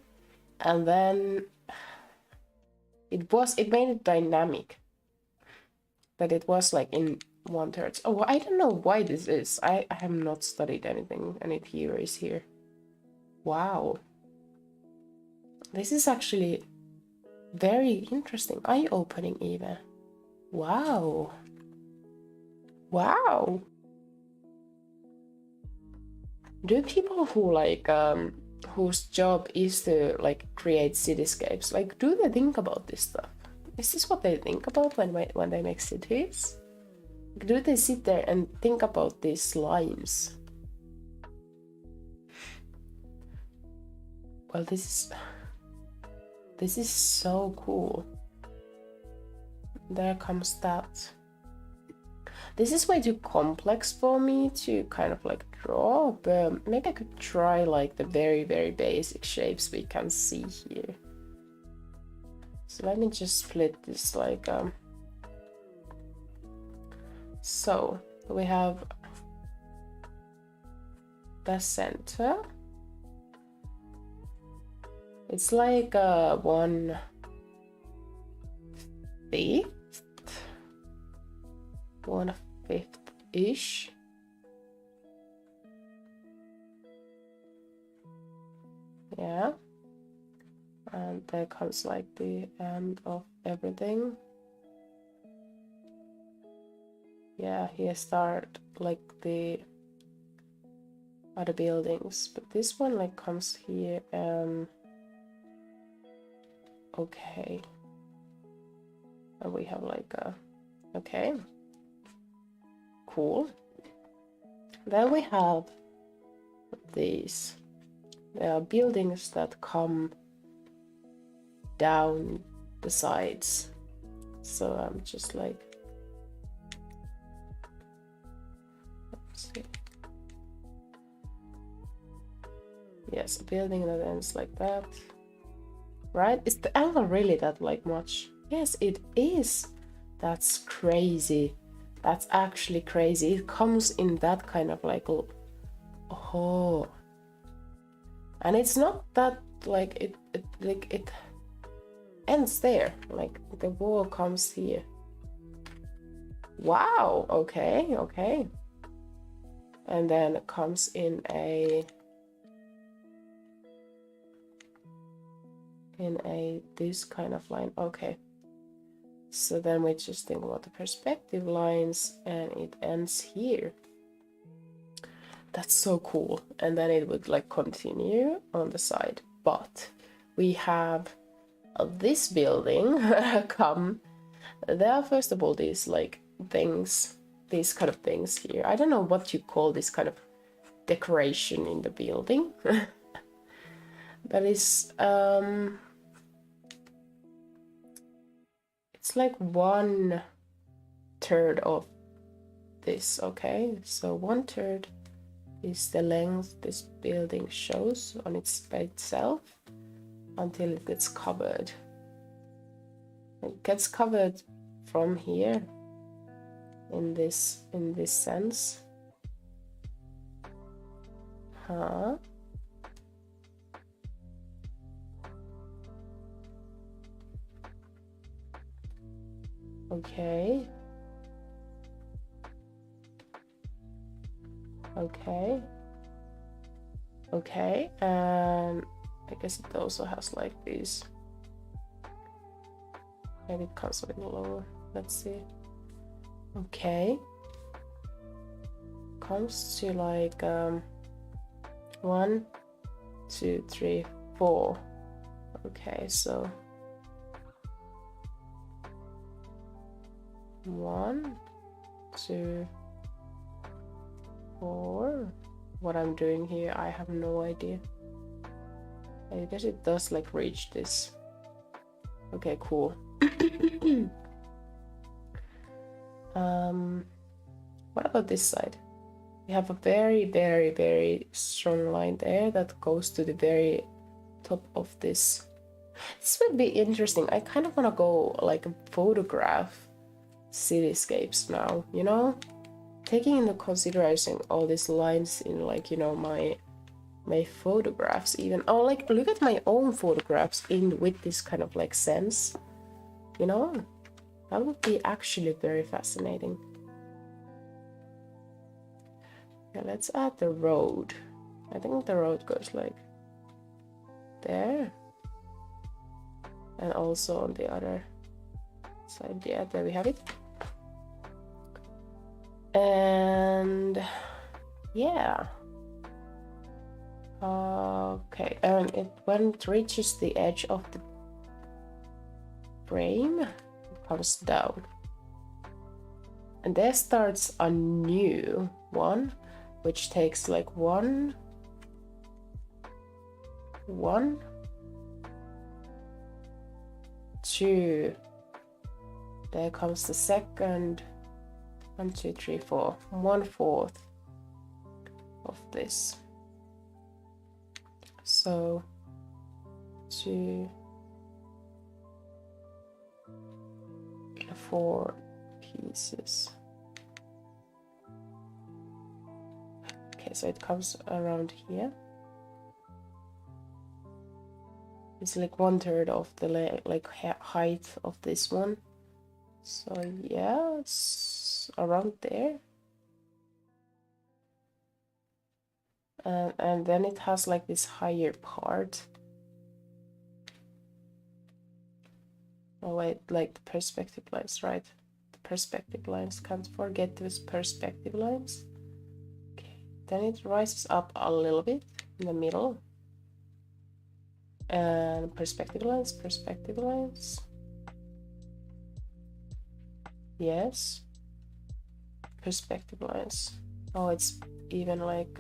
And then it made it dynamic. That it was like in 1/3. Oh, I don't know why this is. I have not studied anything, any theories here. Wow. This is actually very interesting. Eye-opening even. Wow. Wow. Do people who like whose job is to like create cityscapes, like do they think about this stuff? Is this what they think about when they make cities? Do they sit there and think about these lines? Well, this is so cool. There comes that. This is way too complex for me to kind of like draw, but maybe I could try like the very, very basic shapes we can see here. So let me just split this like so we have the center. It's like 1/5 ish. Yeah. And there comes like the end of everything. Yeah, here start like the other buildings, but this one like comes here. Okay. And we have like a, okay. Cool. Then we have these. There are buildings that come down the sides. So I'm just like, let's see. Yes, a building that ends like that. Right? Is the angle really that like much? Yes, it is. That's crazy. That's actually crazy. It comes in that kind of like, oh. And it's not that like it ends there. Like the wall comes here. Wow. Okay. Okay. And then it comes in this kind of line. Okay. So then we just think about the perspective lines and it ends here. That's so cool. And then it would like continue on the side. But we have this building come. There are first of all these like things, these kind of things here. I don't know what you call this kind of decoration in the building. But it's like 1/3 of this. Okay, so 1/3 is the length this building shows on its by itself until it gets covered. It gets covered from here in this sense. Huh? Okay. Okay. Okay, and I guess it also has like these. Maybe it comes a little lower. Let's see. Okay. Comes to like 1, 2, 3, 4. Okay, so 1, 2, 4. What I'm doing here, I have no idea. I guess it does like reach this. Okay, cool. What about this side? We have a very, very, very strong line there that goes to the very top of this. This would be interesting. I kind of want to go like photograph cityscapes now, you know? Taking into consideration all these lines in like, you know, my photographs even. Oh, like look at my own photographs in with this kind of like sense, you know? That would be actually very fascinating. Yeah, let's add the road. I think the road goes like there. And also on the other side. Yeah, there we have it. And yeah. Okay, and when it reaches the edge of the frame, it comes down. And there starts a new one, which takes like 1, 2. There comes the second. 1, 2, 3, 4. 1/4 of this. So 2, 4 pieces. Okay, so it comes around here. It's like 1/3 of the like height of this one. So yeah, it's around there. And then it has like this higher part. Oh wait, like the perspective lines, right? The perspective lines, can't forget those perspective lines. Okay, then it rises up a little bit in the middle. And perspective lines. Yes. Perspective lines. Oh, it's even like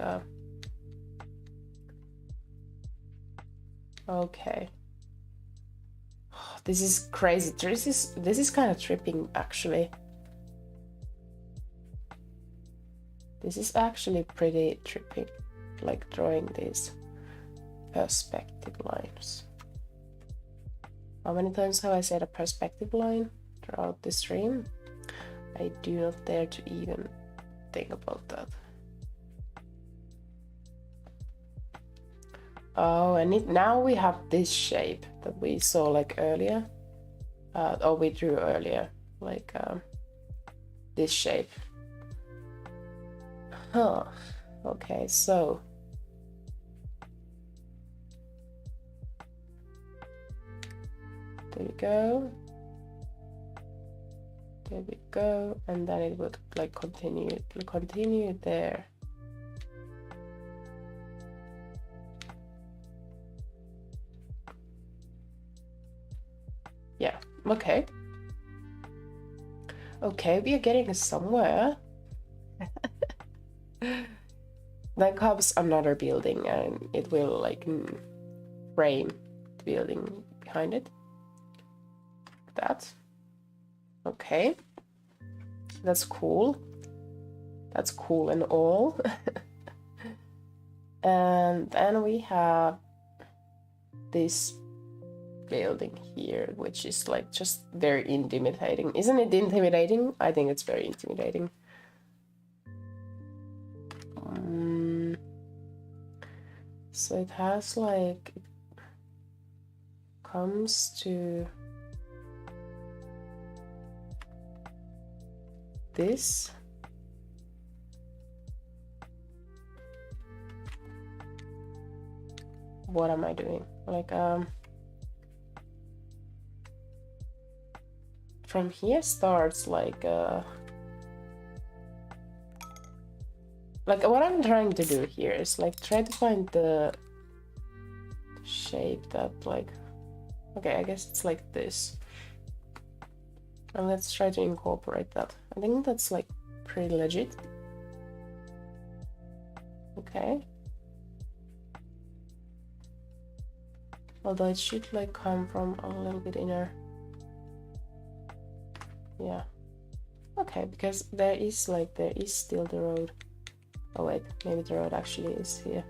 okay. Oh, this is crazy. This is kind of tripping actually. This is actually pretty tripping, like drawing these perspective lines. How many times have I said a perspective line throughout the stream? I do not dare to even think about that. Oh, and now we have this shape that we saw like earlier. Or we drew earlier, like this shape. Huh. Okay, so there we go. There we go, and then it would like continue there. Yeah, okay. Okay, we are getting somewhere. Then comes another building and it will like frame the building behind it. That. Okay. That's cool. That's cool and all. And then we have this building here, which is like just very intimidating. Isn't it intimidating? I think it's very intimidating. So it has like, it comes to this. What am I doing? Like from here starts like what I'm trying to do here is like try to find the shape that like, okay, I guess it's like this. And let's try to incorporate that. I think that's like pretty legit. Okay. Although it should like come from a little bit inner. Yeah. Okay, because there is still the road. Oh wait, maybe the road actually is here.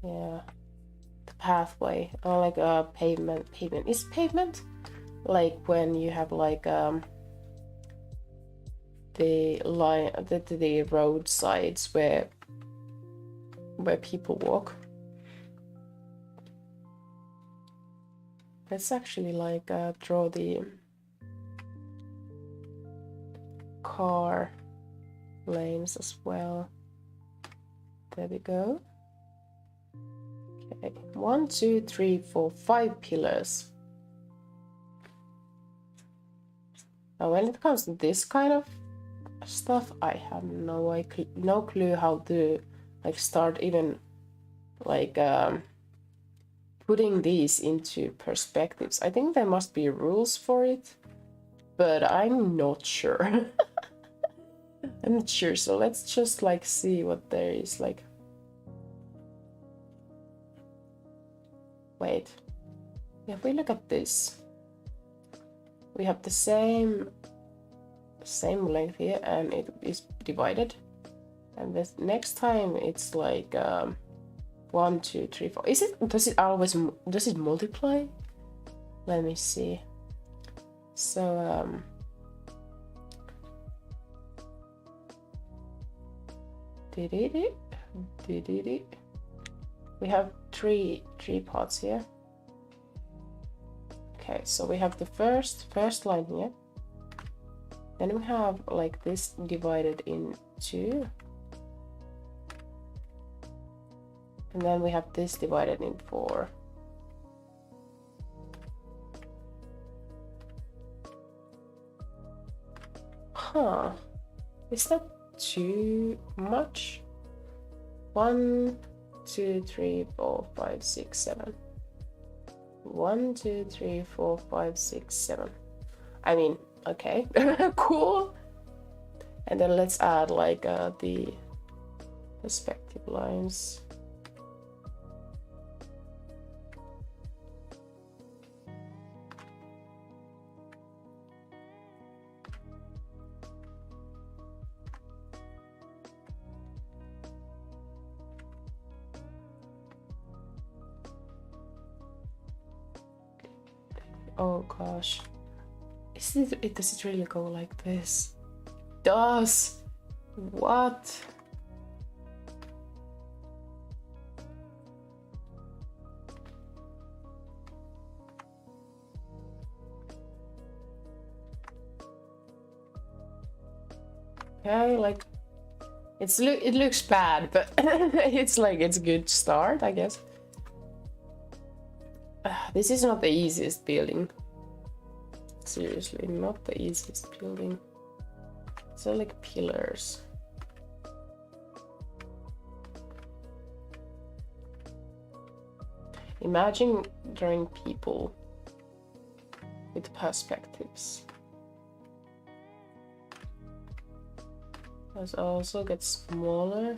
Yeah. The pathway. Or like a pavement. Is pavement like when you have like the line, the roadsides where people walk? Let's actually like draw the car lanes as well. There we go. Okay, 1, 2, 3, 4, 5 pillars. Now when it comes to this kind of stuff, I have no clue how to like start even like putting these into perspectives. I think there must be rules for it, but I'm not sure. I'm not sure, so let's just like see what there is. Like, wait, if we look at this, we have the same length here, and it is divided, and this next time it's like 1, 2, 3, 4. Is it, does it multiply? Let me see. So we have three parts here. Okay, so we have the first line here. Then we have like this divided in 2. And then we have this divided in 4. Huh. Is that too much? 1, 2, 3, 4, 5, 6, 7. 1, 2, 3, 4, 5, 6, 7. I mean, okay. Cool. And then let's add like the perspective lines. Oh gosh. Does it really go like this? Does? What? Okay, like it looks bad, but it's like it's a good start, I guess. This is not the easiest building. Seriously, not the easiest building. So like pillars. Imagine drawing people with perspectives. Those also get smaller.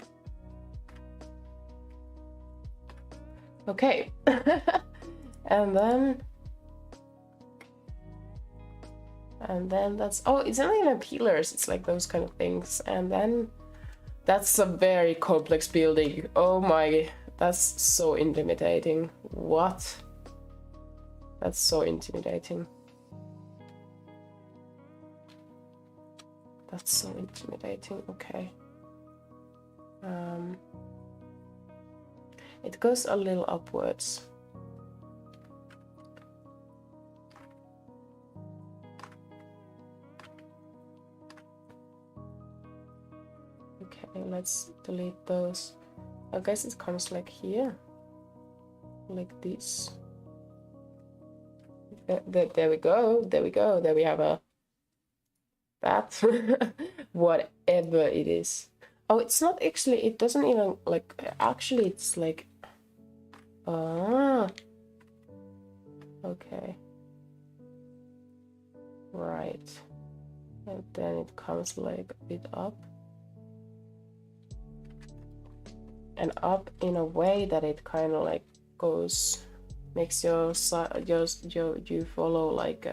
Okay. And then that's, oh, it's not even pillars, it's like those kind of things. And then that's a very complex building. Oh my, that's so intimidating. What? That's so intimidating. That's so intimidating. Okay. It goes a little upwards. Okay, let's delete those. I guess it comes like here, like this. There we go. There we go. There we have a that. Whatever it is. Oh, it's not actually. It doesn't even like. Actually, it's like. Ah. Okay. right, and then it comes like a bit up and up in a way that it kind of like goes, makes your you follow like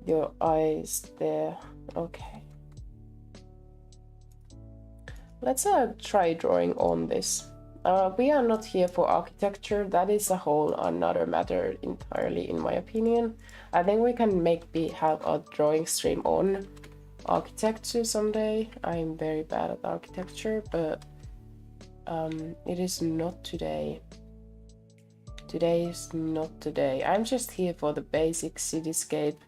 your eyes there. Okay, let's try drawing on this. We are not here for architecture. That is a whole another matter entirely, in my opinion. I think we can have a drawing stream on architecture someday. I'm very bad at architecture, but it is not today. Today is not today. I'm just here for the basic cityscape,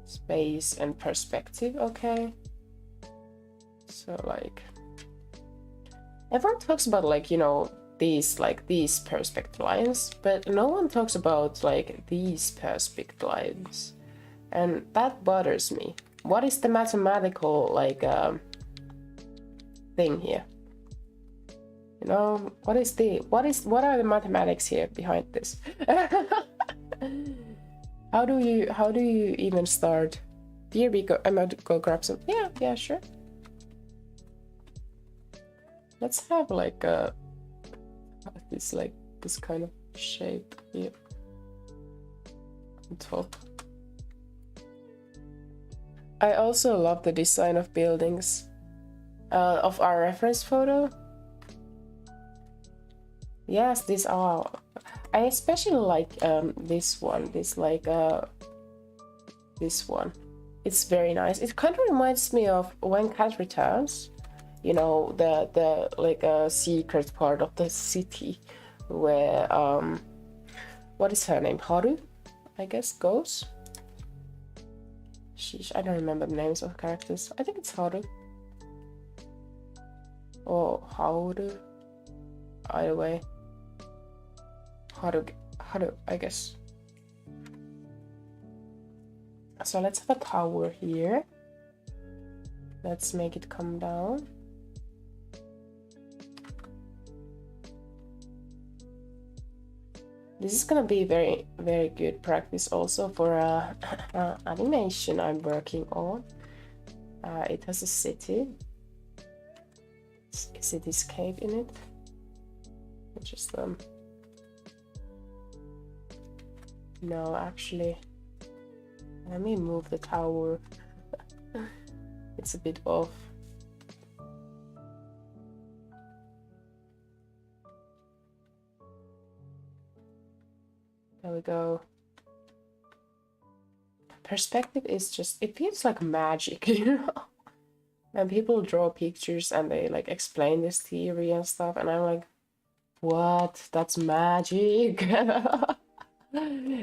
space, and perspective, okay? So like, everyone talks about like, you know, these perspective lines, but no one talks about like these perspective lines, and that bothers me. What is the mathematical like thing here? You know, what are the mathematics here behind this? How do you even start? Here we go. I'm going to go grab some. Yeah, sure. Let's have like this kind of shape here on top. I also love the design of buildings of our reference photo. Yes, these are. I especially like this one. This one. It's very nice. It kind of reminds me of When Cat Returns. You know, the like a secret part of the city where what is her name? Haru, I guess, goes. Sheesh, I don't remember the names of characters. I think it's Haru. Or Haru. Either way. Haru, I guess. So let's have a tower here. Let's make it come down. This is gonna be very, very good practice also for animation I'm working on. It has a cityscape in it. Just no, actually, let me move the tower. It's a bit off. There we go. Perspective is just, it feels like magic, you know? And people draw pictures and they like explain this theory and stuff, and I'm like, what? That's magic.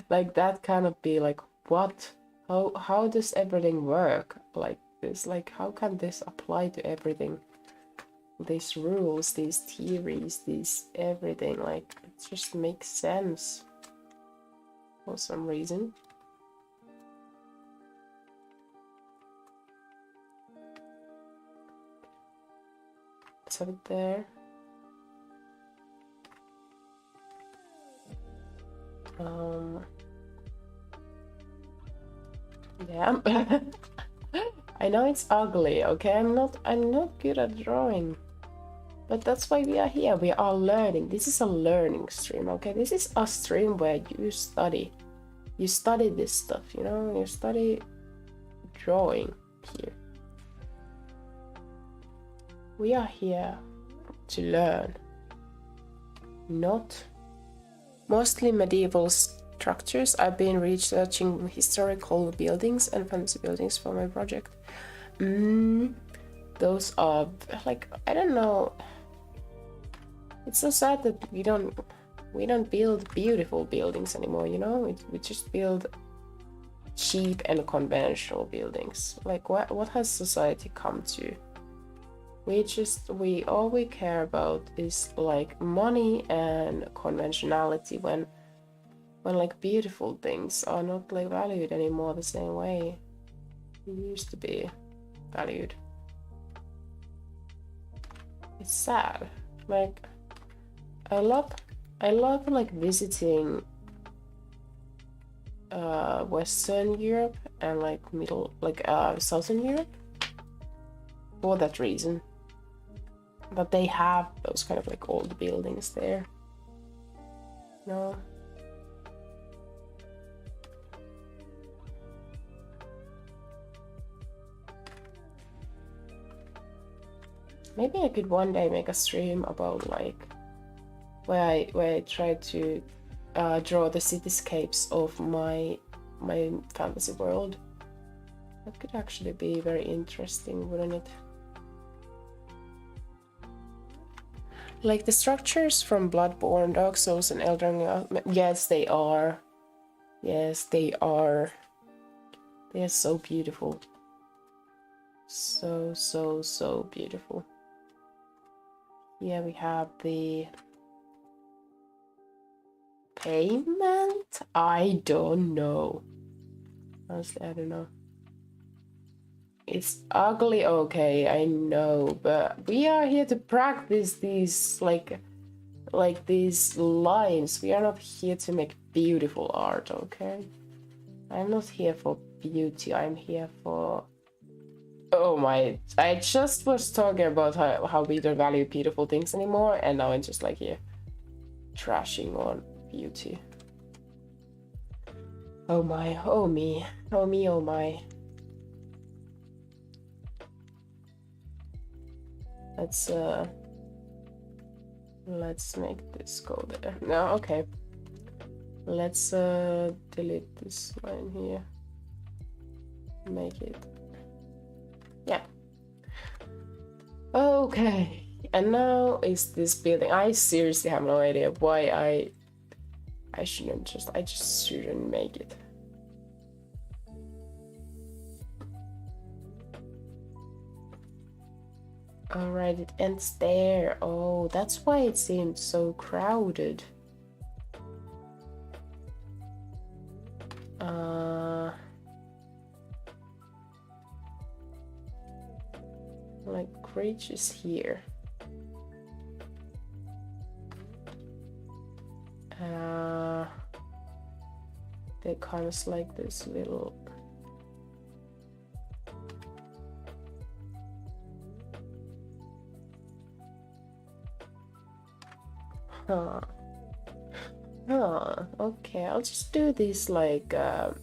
Like that cannot be like, what? How does everything work like this? Like, how can this apply to everything? These rules, these theories, these everything, like it just makes sense for some reason. Let's have it there. Yeah. I know it's ugly, okay? I'm not good at drawing. But that's why we are here. We are learning. This is a learning stream, okay? This is a stream where you study. You study this stuff, you know? You study drawing here. We are here to learn. Not mostly medieval structures. I've been researching historical buildings and fantasy buildings for my project. Those are like, I don't know. It's so sad that we don't build beautiful buildings anymore, you know? We just build cheap and conventional buildings. Like what has society come to? All we care about is like money and conventionality when like beautiful things are not like valued anymore the same way it used to be valued. It's sad. Like I love like visiting Western Europe and like Southern Europe for that reason. But they have those kind of like old buildings there. No. Maybe I could one day make a stream about like where I try to draw the cityscapes of my fantasy world. That could actually be very interesting, wouldn't it? Like the structures from Bloodborne, Dark Souls, and Elden Ring. Yes, they are. Yes, they are. They are so beautiful. So beautiful. Yeah, we have the payment? I don't know. Honestly, I don't know. It's ugly, okay, I know, but we are here to practice these like these lines. We are not here to make beautiful art, okay? I'm not here for beauty, I'm here for... Oh my, I just was talking about how we don't value beautiful things anymore, and now I'm just like here trashing on beauty. Oh my, oh me, oh me, oh my. Let's make this go there. No, okay. Let's delete this line here. Make it. Yeah. Okay. And now is this building. I seriously have no idea why I just shouldn't make it. Alright, it ends there. Oh, that's why it seemed so crowded. Like creatures here. They're kind of like this little... Okay, I'll just do this like a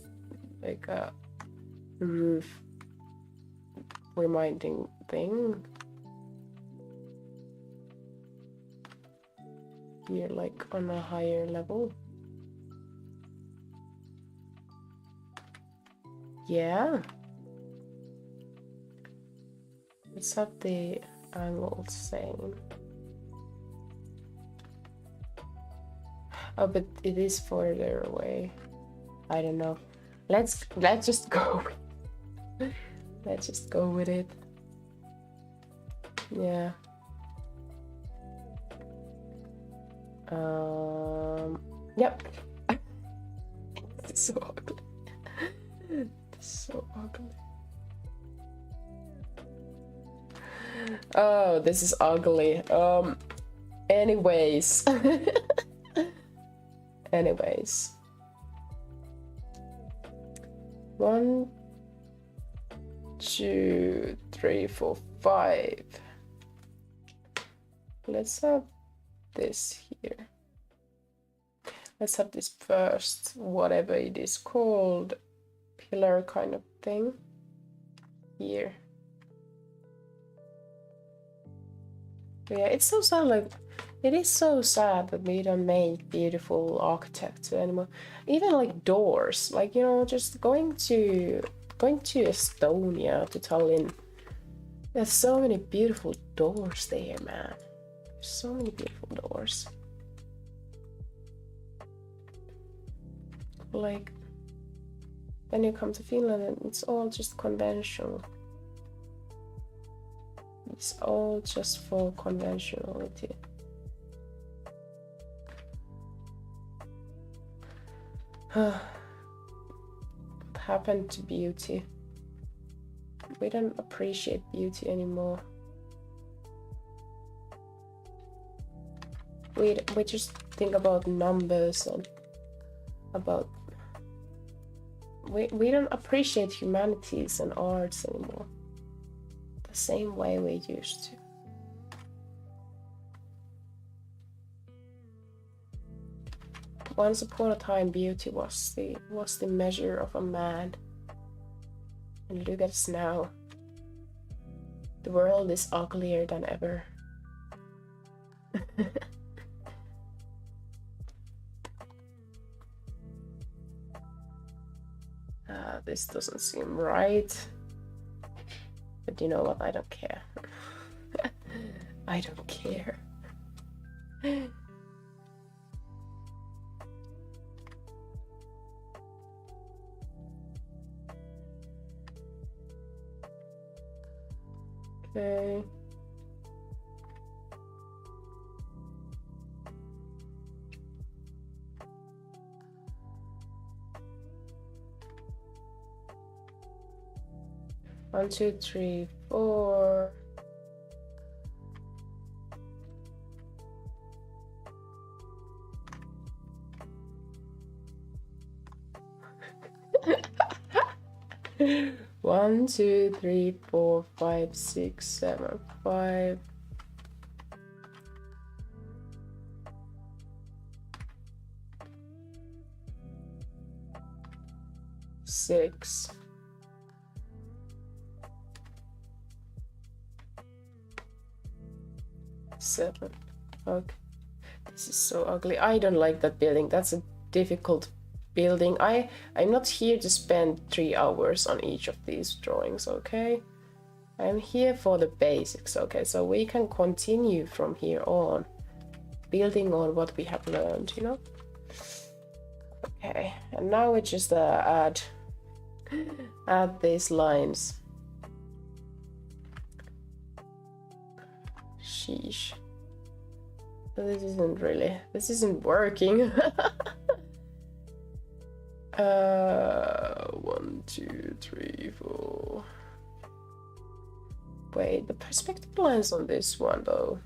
roof reminding thing here, like on a higher level. Yeah, let's have the angle same. Oh, but it is further away. I don't know. Let's just go. Let's just go with it. Yeah. Yep. It's so ugly. It's so ugly. Oh, this is ugly. Anyways. Anyways. 1, 2, 3, 4, 5. Let's have this here. Let's have this first, whatever it is called, pillar kind of thing here. Yeah, it's so sad, like, it is so sad that we don't make beautiful architecture anymore. Even like doors, like, you know, just going to Estonia, to Tallinn. There's so many beautiful doors there, man. There's so many beautiful doors. Like, when you come to Finland, and it's all just conventional. It's all just for conventionality. What happened to beauty? We don't appreciate beauty anymore. We just think about numbers and about we don't appreciate humanities and arts anymore the same way we used to. Once upon a time, beauty was the measure of a man, and look at us now. The world is uglier than ever. This doesn't seem right. But you know what? I don't care. I don't care. Okay. One, two, three, four. One, two, three, four, five, six, seven, five. Six. Seven. Okay. This is so ugly. I don't like that building. That's a difficult building. I'm not here to spend 3 hours on each of these drawings, okay? I'm here for the basics, okay? So we can continue from here on, building on what we have learned, you know? Okay, and now we just add these lines. Sheesh. This isn't working. 1, 2, 3, 4. Wait, the perspective lines on this one though.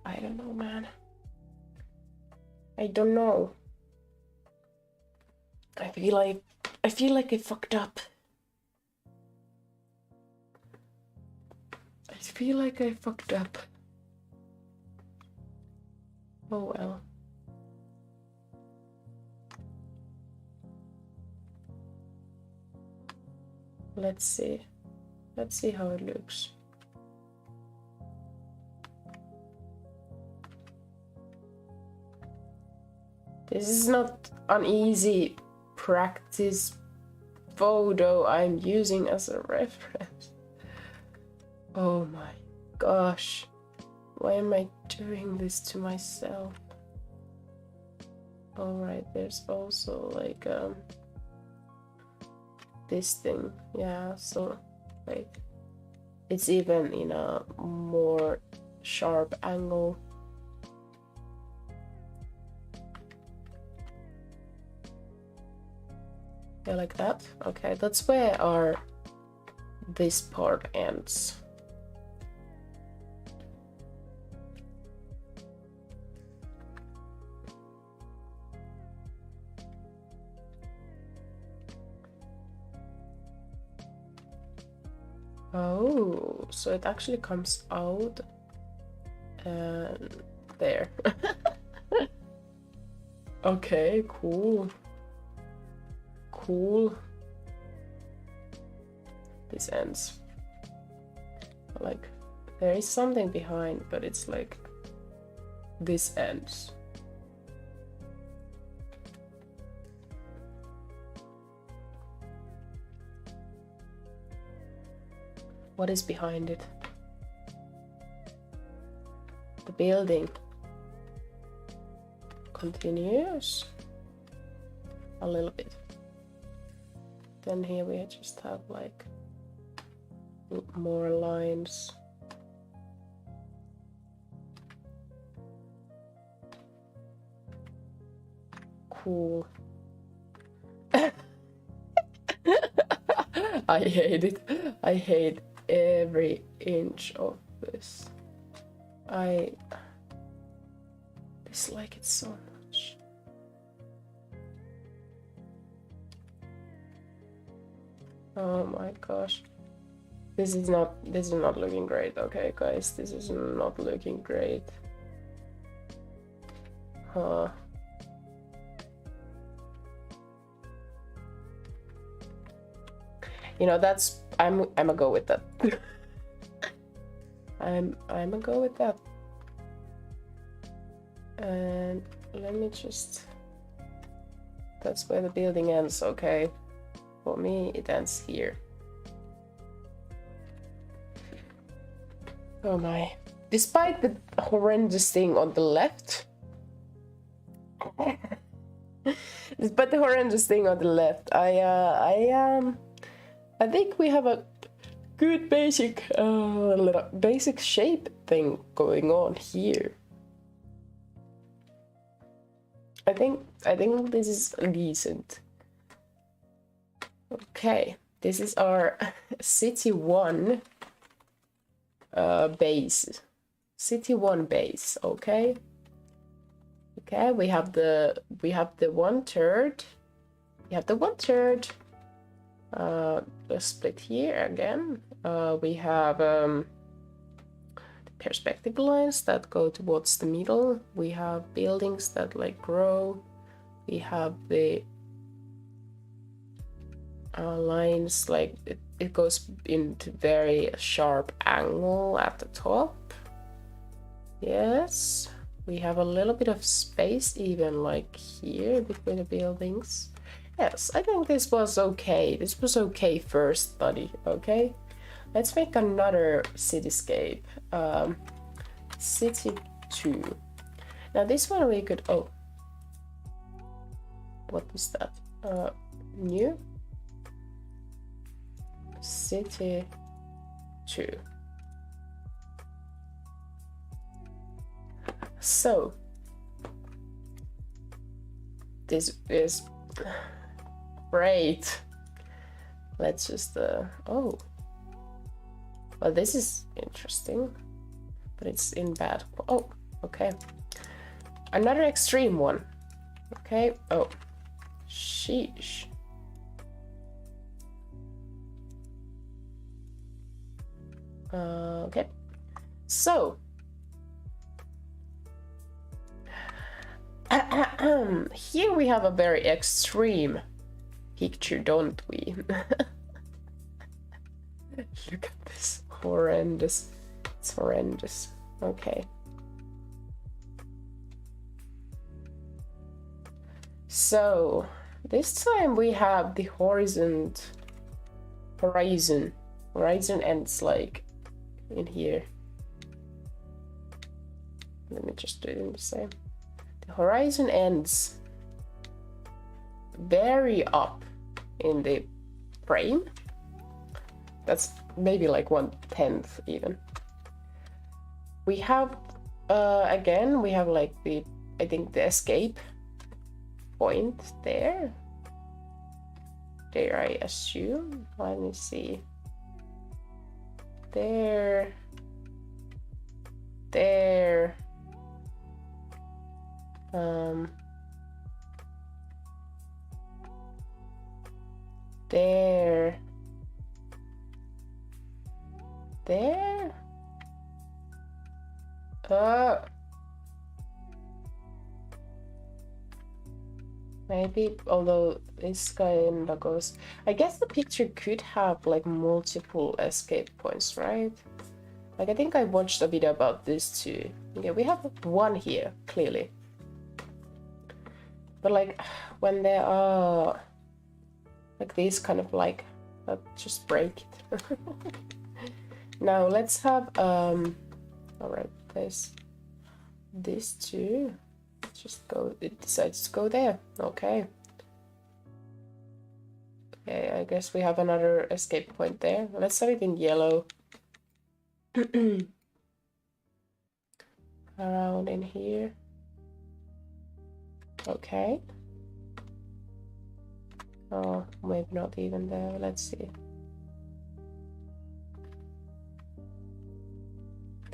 I don't know, man. I don't know. I feel like I fucked up. I feel like I fucked up. Oh well. Let's see. Let's see how it looks. This is not an easy practice photo I'm using as a reference. Oh my gosh. Why am I doing this to myself? Alright, there's also like this thing. Yeah, so like it's even in a more sharp angle. Yeah, like that. Okay, that's where this part ends. Oh, so it actually comes out and there. Okay, cool. Cool. This ends. Like, there is something behind, but it's like this ends. What is behind it? The building continues a little bit. Then here we just have like more lines. Cool. I hate it. I hate every inch of this. I dislike it so much. Oh my gosh. This is not looking great. Okay, guys, this is not looking great. Huh. You know, that's I'm gonna go with that. I'm gonna go with that. And let me just, that's where the building ends. Okay, for me it ends here. Oh my. Despite the horrendous thing on the left, I think we have a good basic basic shape thing going on here. I think this is decent. Okay, this is our city 1 base. City 1 base. Okay. Okay, we have the 1/3. We have the 1/3. Let's split here again. We have perspective lines that go towards the middle. We have buildings that like grow. We have the lines like it goes into very sharp angle at the top. Yes, we have a little bit of space even like here between the buildings. Yes, I think this was okay. This was okay first study. Okay, let's make another cityscape. City 2. Now this one we could, oh, what is that? New City 2. So this is great. Let's just oh, well, this is interesting, but it's in bad. Oh, okay, another extreme one. Okay. Oh, sheesh. Okay, so here we have a very extreme picture, don't we? Look at this. Horrendous. It's horrendous. Okay. So this time we have the horizon. Horizon ends like in here. Let me just do it in the same. The horizon ends very up in the frame. That's maybe like 1/10 even. We have again we have like the, I think, the escape point there. There, I assume. Let me see. There. There. There. There. Maybe, although this kind of goes, I guess the picture could have like multiple escape points, right? Like I think I watched a video about this too. Okay, we have one here, clearly. But like when there are like these kind of like, just break it. Now let's have alright, there's this too. Just go, it decides to go there. Okay. Okay, I guess we have another escape point there. Let's have it in yellow. Around in here. Okay. Oh, maybe not even there. Let's see.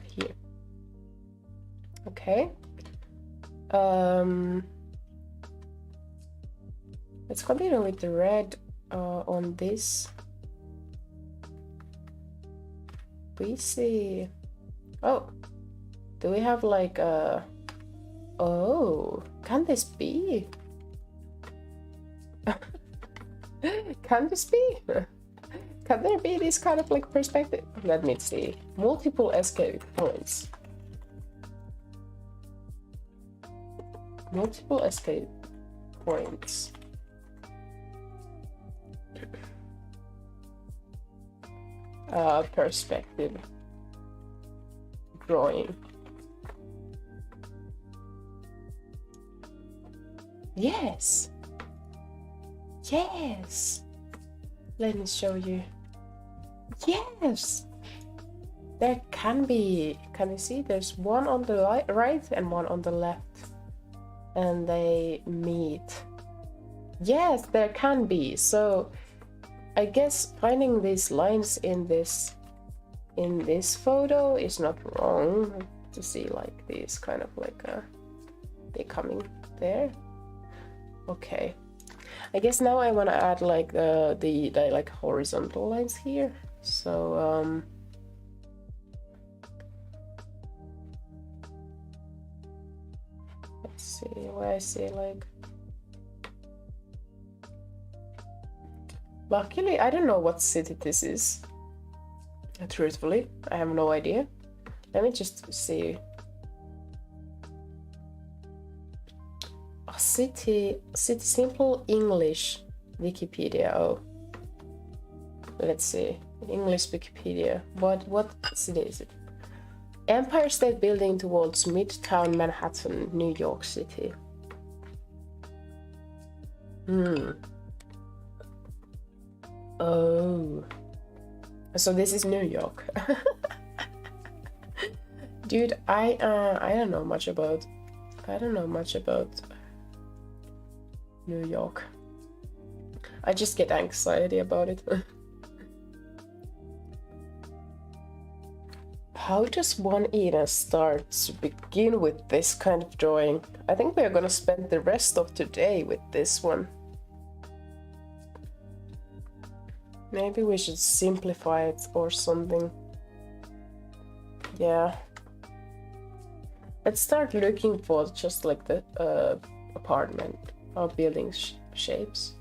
Here. Okay. Let's continue with the red on this. we see... Oh, do we have like a... Oh, can this be? Can this be? Can there be this kind of like perspective? Let me see. Multiple escape points. Multiple escape points. Perspective drawing. Yes. Yes. Let me show you. Yes. There can be. Can you see? There's one on the right and one on the left. And they meet. Yes, there can be. So I guess finding these lines in this photo is not wrong, to see like these kind of like they coming there. Okay, I guess now I want to add like the like horizontal lines here. So let's see where I see like... Luckily, I don't know what city this is. Truthfully, I have no idea. Let me just see. A city simple English Wikipedia. Oh, let's see. English Wikipedia. What city is it? Empire State Building towards Midtown Manhattan, New York City. Oh, so this is New York. Dude, I don't know much about New York. I just get anxiety about it. How does one even start to begin with this kind of drawing? I think we are gonna spend the rest of today with this one. Maybe we should simplify it or something. Yeah. Let's start looking for just like the apartment or building shapes.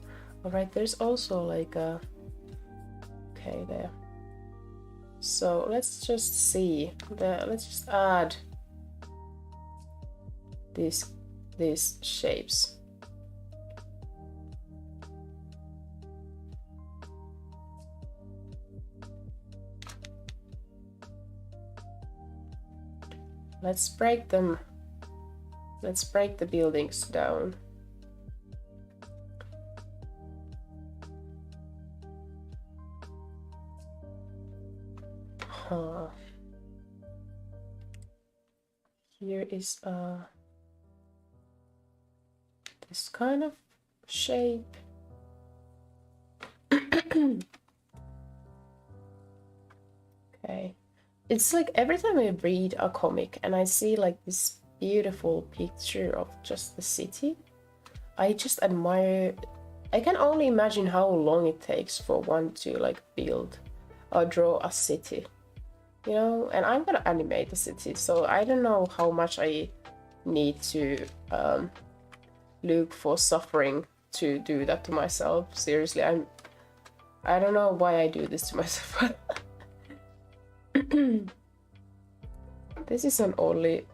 Alright, there's also like a... Okay, there. So let's just see. Let's just add these shapes. Let's break them. Let's break the buildings down. Here is this kind of shape. Okay. It's like every time I read a comic and I see like this beautiful picture of just the city, I just admire. I can only imagine how long it takes for one to like build or draw a city, you know. And I'm gonna animate the city, so I don't know how much I need to look for suffering to do that to myself. Seriously, I don't know why I do this to myself. This is an oddly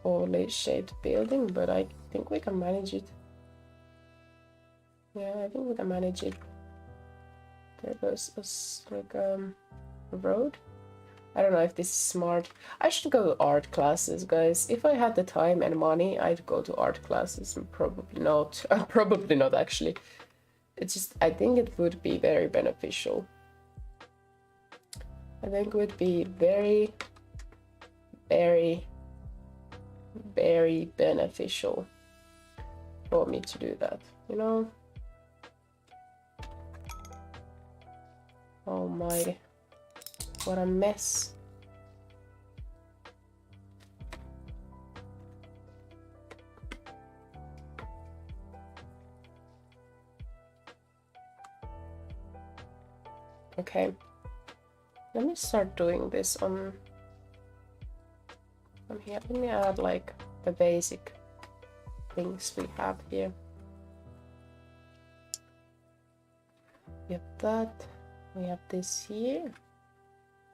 shaped building, but I think we can manage it. Yeah, I think we can manage it. There goes like a road. I don't know if this is smart. I should go to art classes, guys. If I had the time and money, I'd go to art classes. Probably not. Probably not, actually. It's just, I think it would be very beneficial. I think it would be very, very, very beneficial for me to do that, you know? Oh my, what a mess. Okay. Let me start doing this on from here. Let me add like the basic things we have here. We have that. We have this here.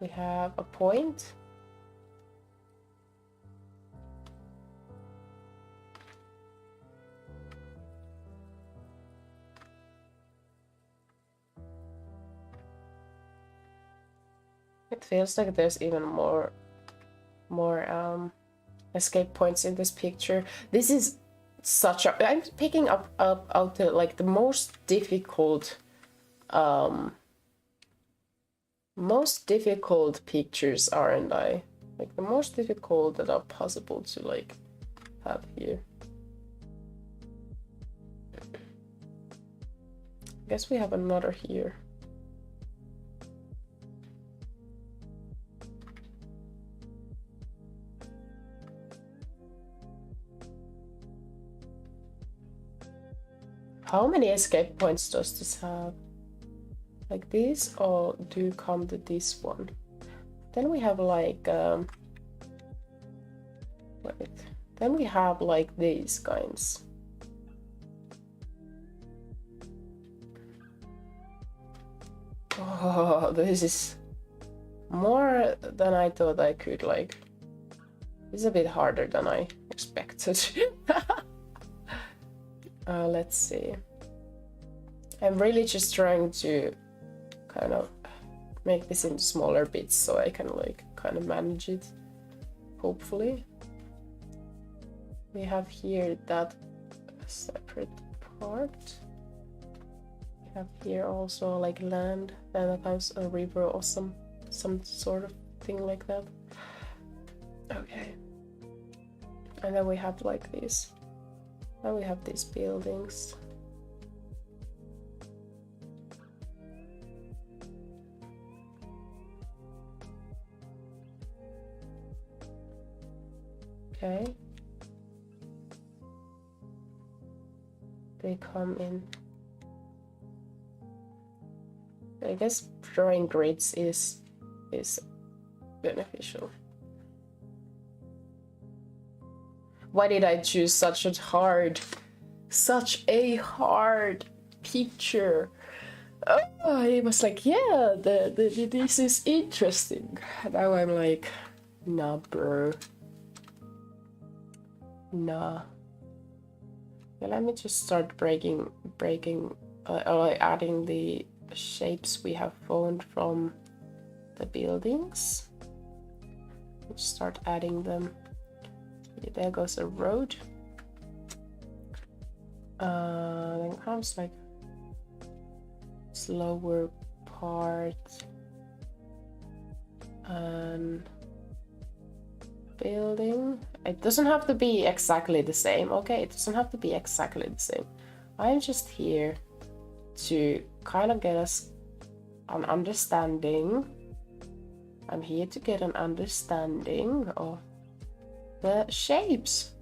We have a point. It feels like there's even more escape points in this picture. This is such a... I'm picking up out the, like, the most difficult pictures, aren't I? Like the most difficult that are possible to like have here. I guess we have another here. How many escape points does this have? Like these, or do come to this one? Then we have like wait. Then we have like these kinds. Oh, this is more than I thought I could. Like, it's a bit harder than I expected. Let's see. I'm really just trying to kind of make this into smaller bits so I can like kind of manage it, hopefully. We have here that separate part. We have here also like land, then it has a river or some sort of thing like that. Okay. And then we have like this. Now we have these buildings. Okay. They come in. I guess drawing grids is beneficial. Why did I choose such a hard picture? Oh, it was like, yeah, this is interesting. Now I'm like, nah, bro. Nah. Yeah, let me just start breaking or adding the shapes we have found from the buildings. Let's start adding them. Okay, there goes a road. Then comes like slower part and building. It doesn't have to be exactly the same, okay? It doesn't have to be exactly the same. I'm just here to kind of get us an understanding. I'm here to get an understanding of the shapes.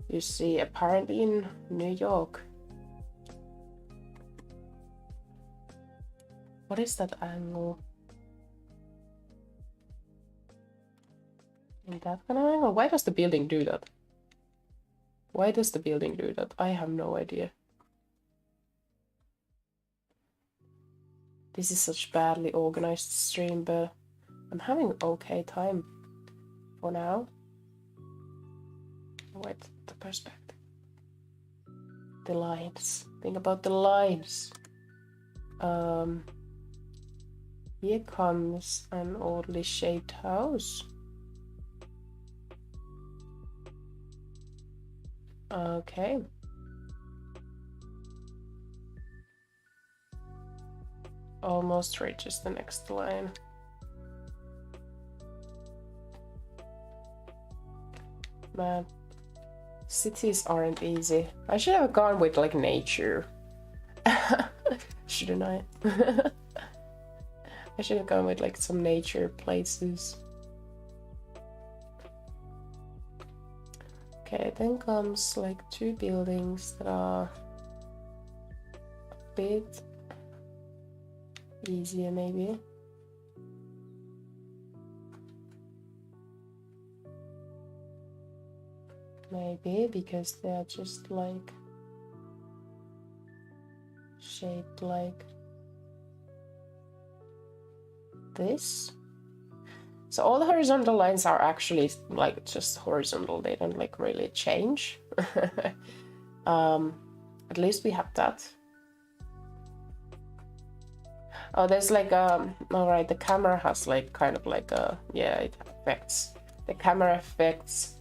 You see, apparently in New York. What is that angle? In that kind of angle? Why does the building do that? Why does the building do that? I have no idea. This is such badly organized stream, but I'm having an okay time for now. Wait, the perspective. The lines. Think about the lines. Here comes an oddly shaped house. Okay. Almost reaches the next line. Man, cities aren't easy. I should have gone with like nature. Shouldn't I? I should have gone with like some nature places. Okay, then comes like two buildings that are a bit easier maybe. Maybe because they are just like shaped like this. So all the horizontal lines are actually like just horizontal, they don't like really change. At least we have that. Oh, there's like all right, the camera has like kind of like a, yeah, it affects, the camera affects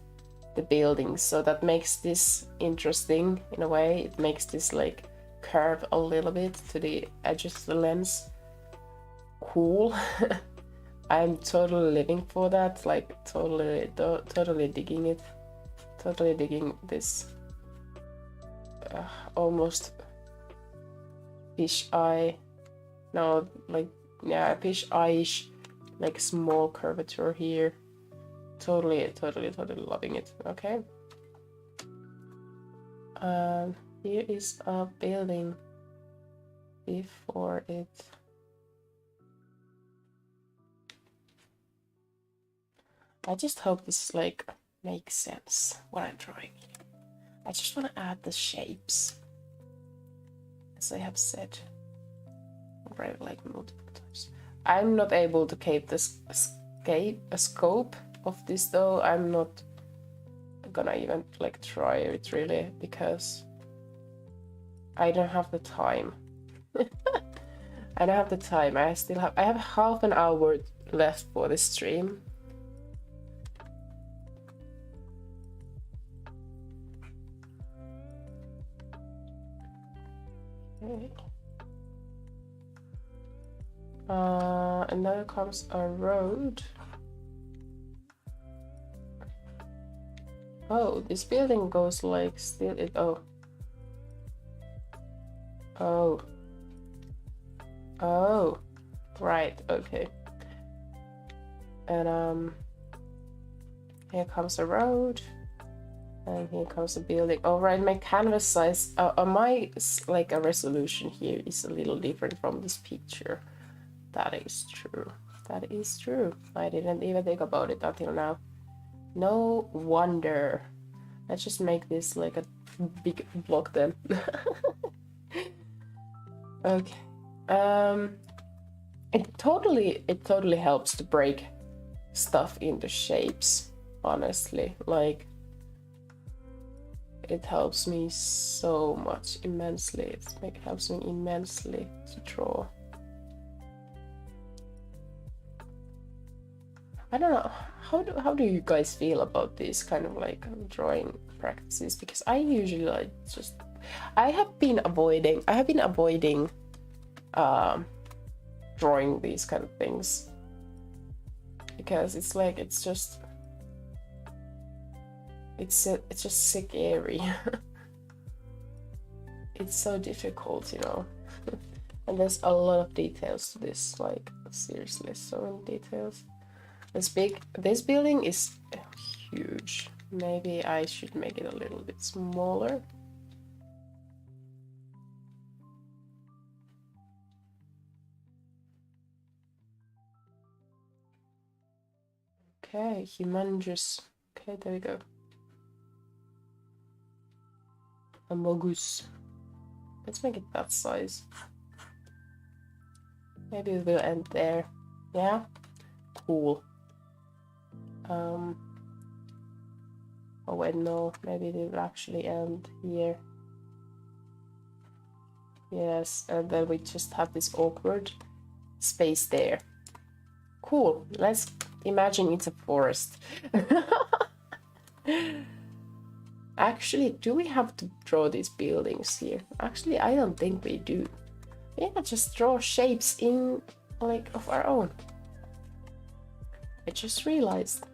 the buildings, so that makes this interesting in a way. It makes this like curve a little bit to the edges of the lens. Cool. I'm totally living for that, like totally digging it, totally digging this almost fish eye, no, like, yeah, fish eye-ish, like small curvature here. Totally loving it. Okay. Here is a building before it. I just hope this like makes sense what I'm drawing. I just want to add the shapes, as I have said already like multiple times. I'm not able to keep this scope of this though. I'm not gonna even like try it really because I don't have the time. I don't have the time. I have half an hour left for the stream. Okay. And then comes a road. Oh, this building goes like still it. Oh. Right, okay. And here comes a road, and here comes a building. All right, my canvas size, my like a resolution here is a little different from this picture. That is true. That is true. I didn't even think about it until now. No wonder. Let's just make this like a big block then. Okay. It totally helps to break stuff into shapes, honestly. Like, it helps me so much, immensely. It helps me immensely to draw. I don't know, how do you guys feel about these kind of like drawing practices? Because I usually like just, I have been avoiding drawing these kind of things because it's like it's just scary. It's so difficult, you know. And there's a lot of details to this, like seriously, so many details. This building is huge. Maybe I should make it a little bit smaller. Okay, humongous. Okay, there we go. Amogus. Let's make it that size. Maybe we'll end there. Yeah? Cool. Oh wait, no, maybe it will actually end here. Yes, and then we just have this awkward space there. Cool, let's imagine it's a forest. Actually, do we have to draw these buildings here? Actually, I don't think we do. Yeah, just draw shapes in, like, of our own. I just realized.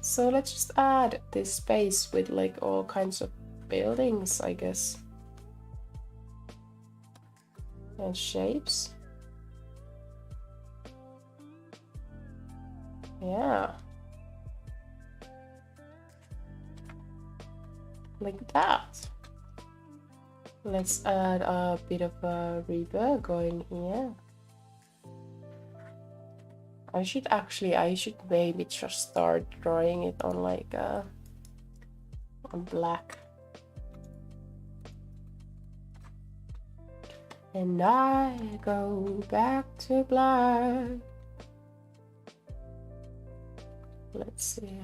So let's just add this space with like all kinds of buildings, I guess. And shapes. Yeah. Like that. Let's add a bit of a river going here. I should maybe just start drawing it on like black. And I go back to black. Let's see.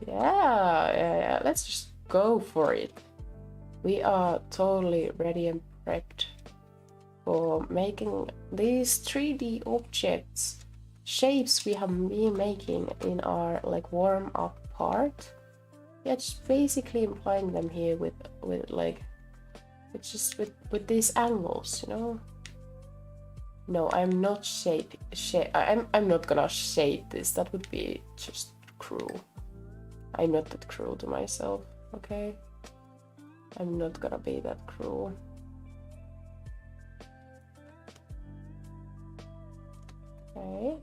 Yeah, let's just go for it. We are totally ready and prepped for making these 3D objects, shapes we have been making in our like warm up part. Yeah, just basically implying them here with like it's just with these angles, you know. No, I'm not I'm not gonna shape this. That would be just cruel. I'm not that cruel to myself, okay? I'm not gonna be that cruel. Okay.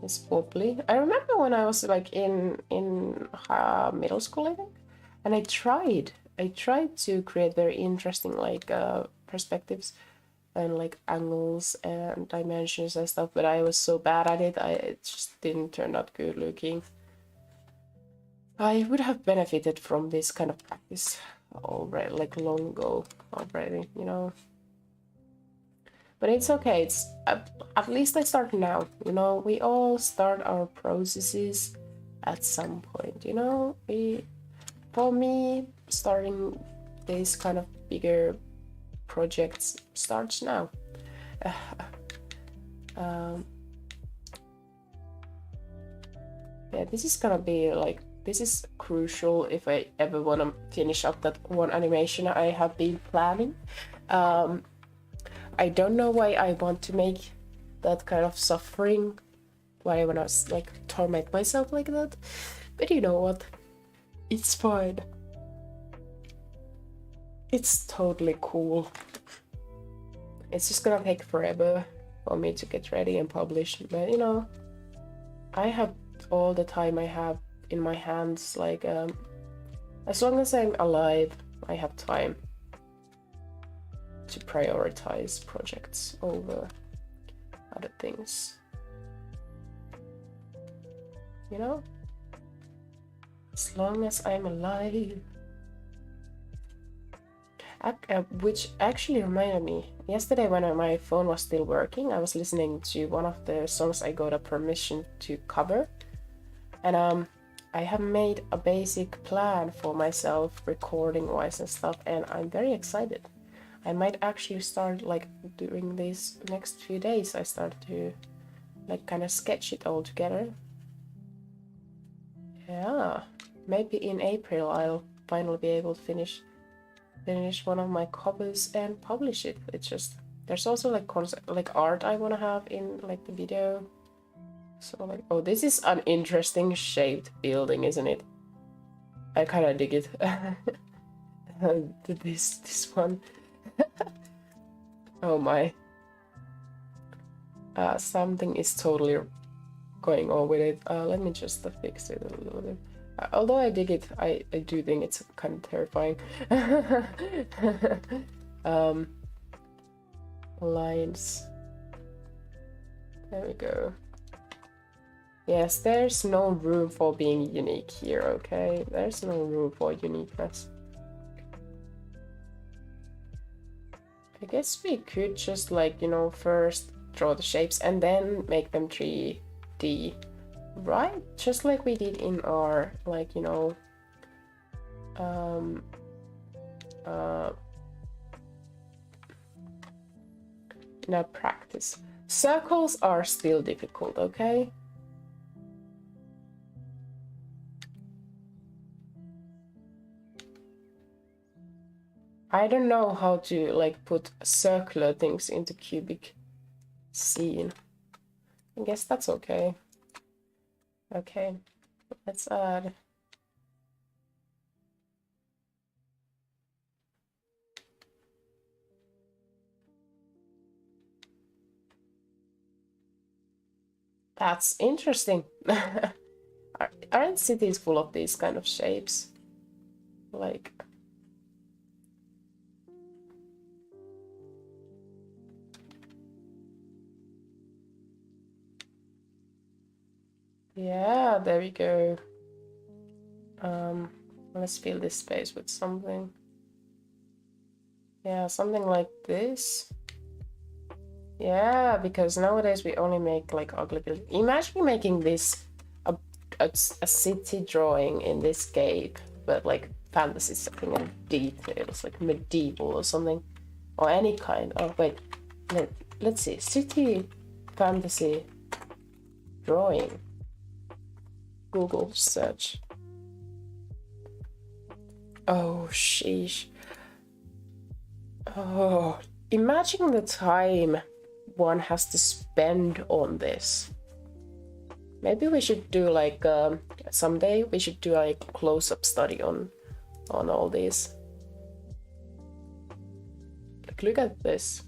It's wobbly. I remember when I was like in middle school, I think, and I tried to create very interesting like perspectives and like angles and dimensions and stuff, but I was so bad at it, it just didn't turn out good looking. I would have benefited from this kind of practice already, like long ago already, you know. But it's okay, it's at least I start now, you know. We all start our processes at some point, you know. For me, starting this kind of bigger projects starts now. Yeah, this is gonna be like, this is crucial if I ever want to finish up that one animation I have been planning. I don't know why I want to make that kind of suffering, why I want to like torment myself like that, but you know what, it's fine. It's totally cool. It's just gonna take forever for me to get ready and publish, but you know, I have all the time I have in my hands, like as long as I'm alive, I have time to prioritize projects over other things, you know, as long as I'm alive. Which actually reminded me, yesterday when my phone was still working, I was listening to one of the songs I got a permission to cover, and I have made a basic plan for myself recording wise and stuff, and I'm very excited. I might actually start like during these next few days, I start to like kind of sketch it all together. Yeah, maybe in April I'll finally be able to finish one of my covers and publish it. It's just, there's also like concept, like art I want to have in like the video. So like, oh, this is an interesting shaped building, isn't it? I kind of dig it. This one. Oh my. Something is totally going on with it. Let me just fix it a little bit. Although I dig it, I do think it's kind of terrifying. Lines. There we go. Yes, there's no room for being unique here, okay? There's no room for uniqueness. I guess we could just like, you know, first draw the shapes and then make them 3D. Right, just like we did in our, like, you know, in our practice. Circles are still difficult, okay? I don't know how to like put circular things into cubic scene. I guess that's okay. Okay, let's add. That's interesting. Aren't cities full of these kind of shapes? Like, Yeah, there we go. Let's fill this space with something. Yeah, something like this. Yeah, because nowadays we only make like ugly buildings. Imagine making this a city drawing in this game, but like fantasy setting and details, like medieval or something, or any kind. Oh wait, let's see, city fantasy drawing. Google search. Oh sheesh. Oh, imagine the time one has to spend on this. Maybe we should do like someday we should do like close-up study on all these. Like, look at this.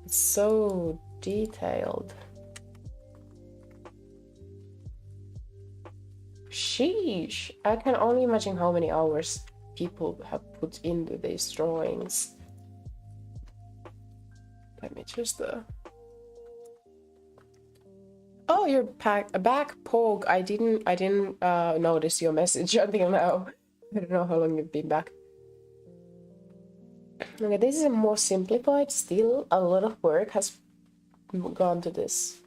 It's so detailed. Sheesh! I can only imagine how many hours people have put into these drawings. Let me just Oh, you're back, Pog. I didn't notice your message until now. I don't know how long you've been back. Okay, this is a more simplified. Still, a lot of work has gone to this.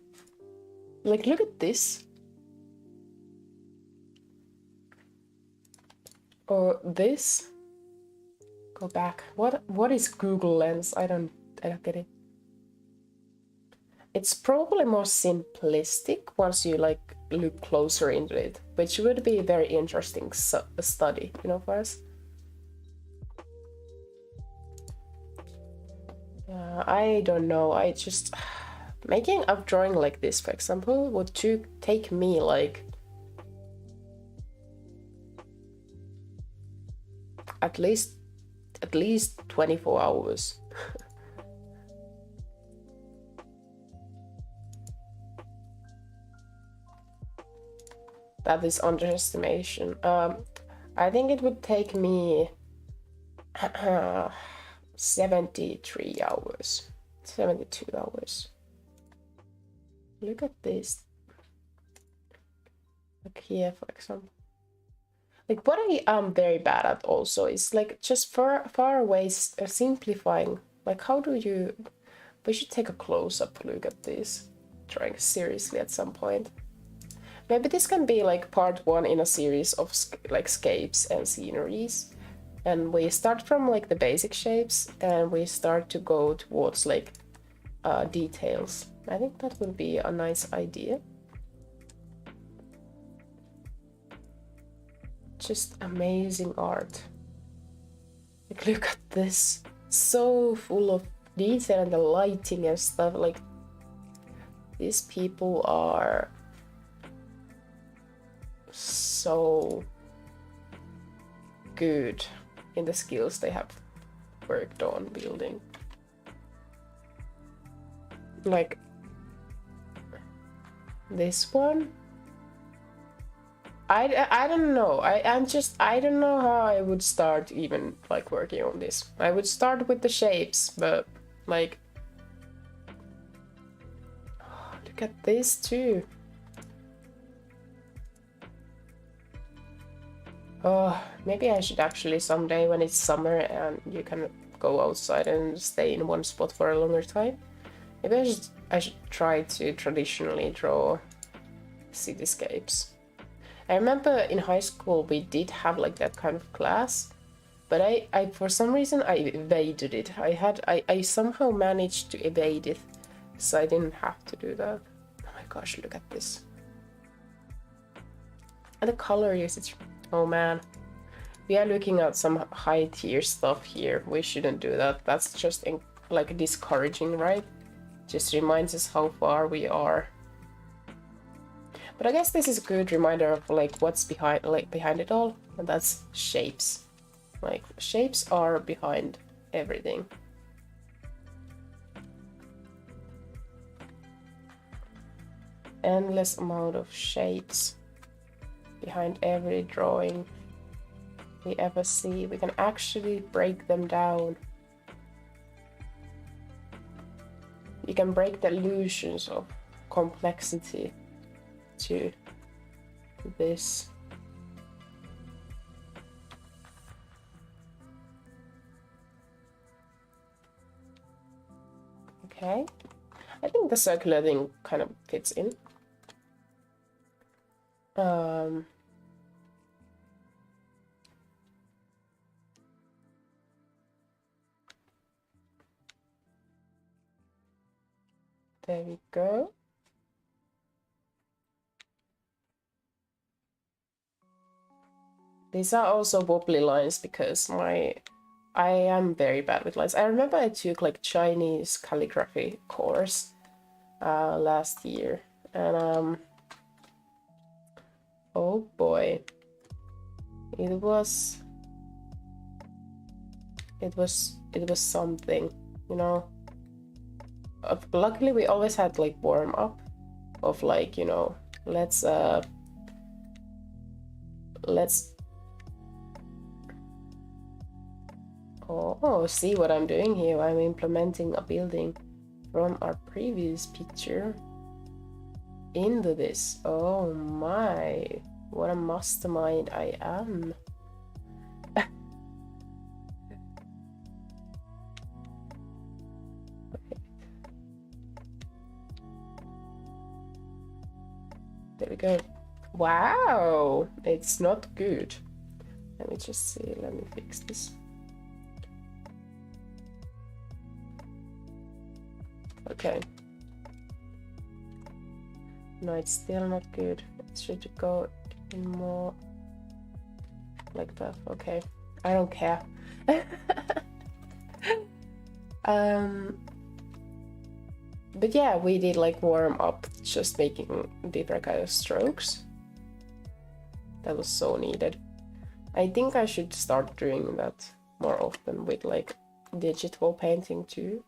Like, look at this. Or this. Go back. What is Google Lens? I don't get it. It's probably more simplistic once you like look closer into it, which would be a very interesting study, you know, for us. I don't know. I just making a drawing like this, for example, would take me like at least 24 hours. That is underestimation. I think it would take me 73 hours, 72 hours. Look at this. Like here, for example. Like what I am very bad at also is like just far away simplifying. Like how do you? We should take a close-up look at this drawing seriously at some point. Maybe this can be like part 1 in a series of like scapes and sceneries, and we start from like the basic shapes and we start to go towards like details. I think that would be a nice idea. Just amazing art. Like look at this, so full of detail and the lighting and stuff. Like these people are so good in the skills they have worked on building. Like this one, I don't know. I don't know how I would start even like working on this. I would start with the shapes, but like look at this too. Oh, maybe I should actually someday when it's summer and you can go outside and stay in one spot for a longer time. Maybe I should try to traditionally draw cityscapes. I remember in high school we did have like that kind of class, but I for some reason I evaded it. I somehow managed to evade it, so I didn't have to do that. Oh my gosh, look at this. And the color usage. Oh man, we are looking at some high tier stuff here. We shouldn't do that. That's just like discouraging, right? Just reminds us how far we are. But I guess this is a good reminder of like what's behind it all, and that's shapes. Like shapes are behind everything. Endless amount of shapes behind every drawing we ever see. We can actually break them down. You can break the illusions of complexity to this. Okay, I think the circular thing kind of fits in. There we go. These are also wobbly lines because I am very bad with lines. I remember I took like Chinese calligraphy course last year, and oh boy, it was something, you know. Luckily we always had like warm up of like, you know, let's oh, see what I'm doing here. I'm implementing a building from our previous picture into this. Oh my, what a mastermind I am. There we go. Wow, it's not good. Let me just see, let me fix this. Okay. No, it's still not good. It should go in more like that. Okay, I don't care. But yeah, we did like warm up, just making different kind of strokes. That was so needed. I think I should start doing that more often with like digital painting too,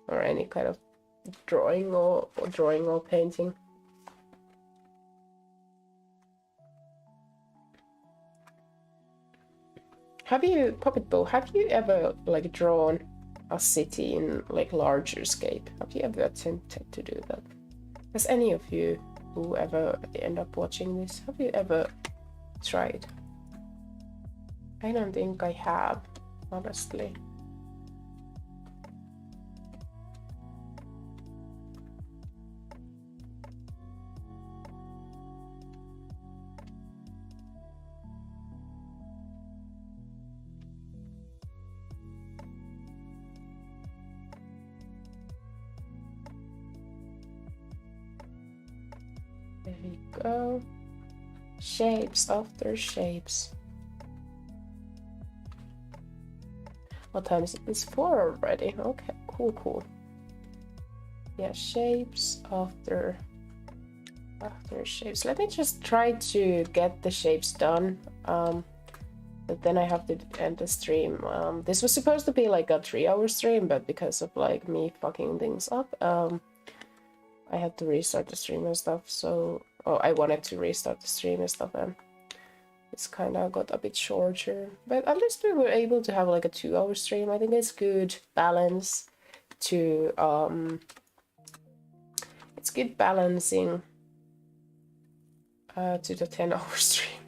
or any kind of drawing or painting. Have you, Puppet Bow, have you ever like drawn a city in like larger scape? Have you ever attempted to do that? Has any of you who ever end up watching this, have you ever tried? I don't think I have, honestly. There we go. Shapes after shapes. What time is it? It's 4 already. Okay, cool. Yeah, shapes after shapes. Let me just try to get the shapes done. But then I have to end the stream. This was supposed to be like a 3-hour stream, but because of like me fucking things up, I had to restart the stream and stuff. So, I wanted to restart the stream and stuff, and it's kind of got a bit shorter. But at least we were able to have like a 2-hour stream. I think it's good balance to it's good balancing to the 10-hour stream.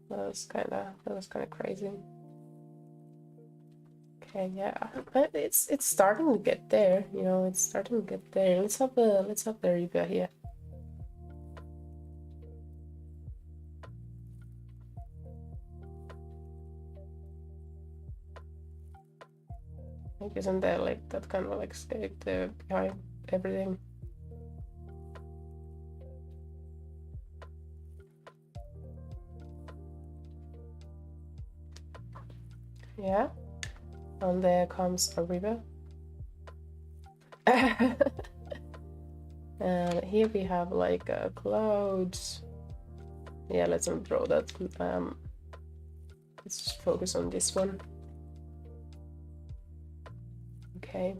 That was kind of crazy. Okay, yeah, but it's starting to get there. You know, it's starting to get there. Let's have the Reba here. Like, isn't there like that kind of like scape there behind everything? Yeah. And there comes a river. And here we have like clouds. Yeah, let's not draw that. Let's just focus on this one. Okay.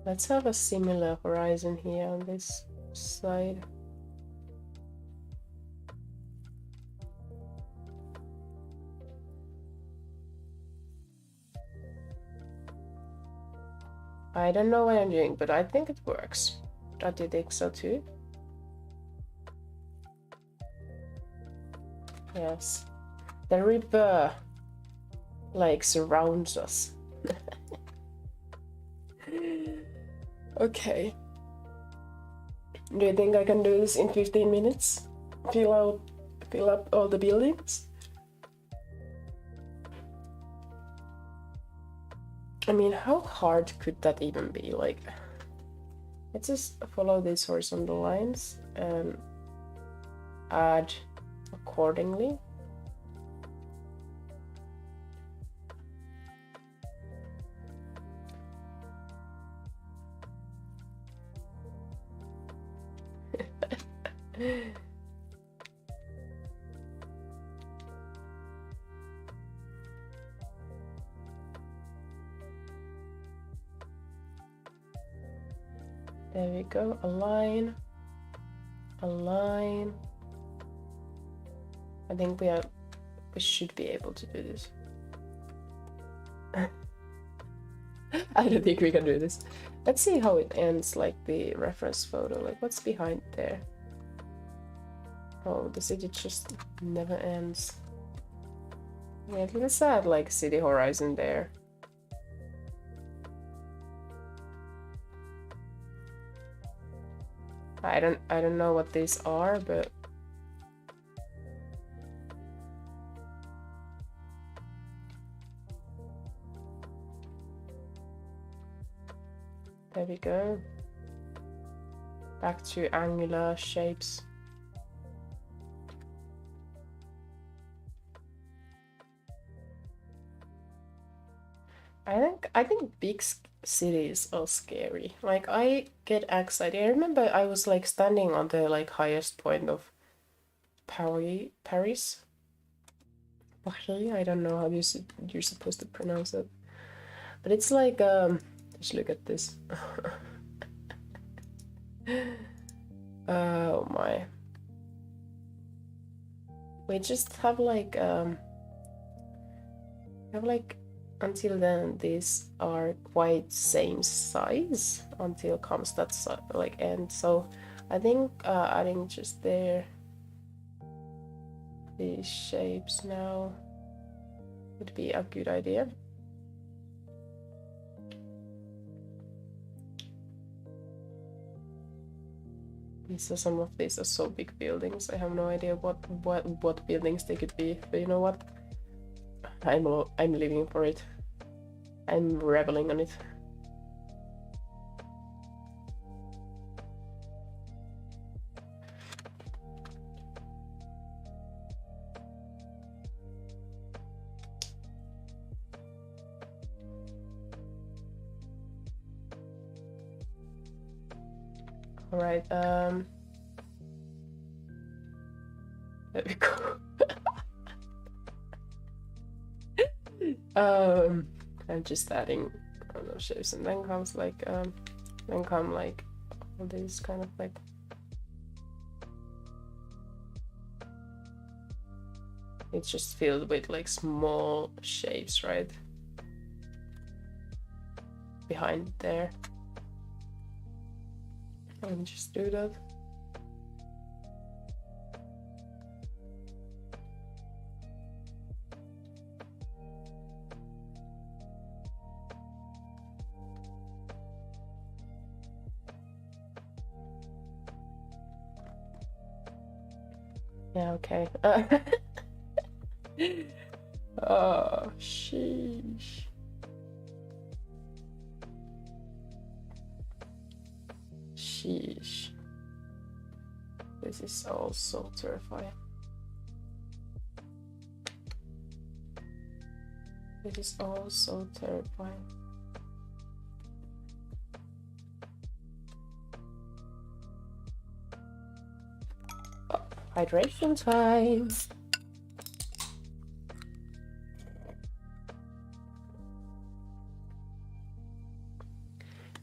Let's have a similar horizon here on this side. I don't know what I'm doing, but I think it works. Don't you think so too? Yes. The river like surrounds us. Okay. Do you think I can do this in 15 minutes? Fill up all the buildings? I mean, how hard could that even be? Like, let's just follow these horizontal lines and add accordingly. There we go, align. I think we should be able to do this. I don't think we can do this. Let's see how it ends, like the reference photo. Like, what's behind there? Oh, the city just never ends. Yeah, let's add like city horizon there. I don't know what these are, but there we go. Back to angular shapes. I think big cities are scary. Like, I get anxiety. I remember I was like standing on the like highest point of Paris. Paris. I don't know how you're supposed to pronounce it, but it's like just look at this. Oh my. We just have like until then these are quite same size until comes that like end. So I think adding just there these shapes now would be a good idea. Some of these are so big buildings. I have no idea what buildings they could be, but you know what? I'm living for it. I'm reveling on it. All right. There we go. I'm just adding all those shapes, and then comes like all these kind of like it's just filled with like small shapes, right? Behind there. Let me just do that. Yeah, okay. Oh, sheesh. Sheesh. This is all so terrifying. This is all so terrifying. Oh, hydration time.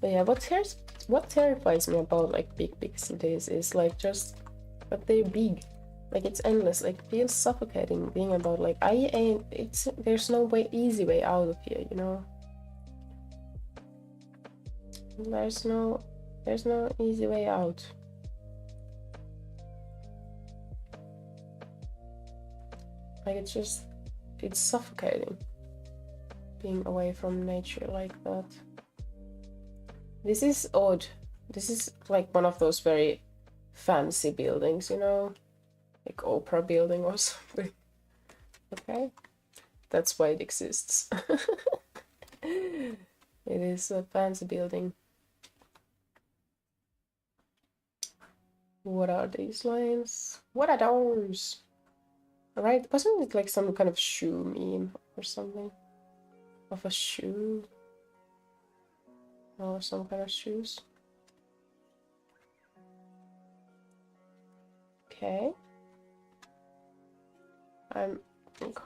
But yeah, what terrifies me about like big cities is like just that they're big. Like, it's endless. Like, it feels suffocating being about like there's no easy way out of here, you know? There's no There's no easy way out. Like it's suffocating being away from nature like that. This is odd. This is like one of those very fancy buildings, you know, like opera building or something. Okay, that's why it exists. It is a fancy building. What are these lines? What are those? Right, wasn't it like some kind of shoe meme or something? Of a shoe? Or some kind of shoes? Okay. I'm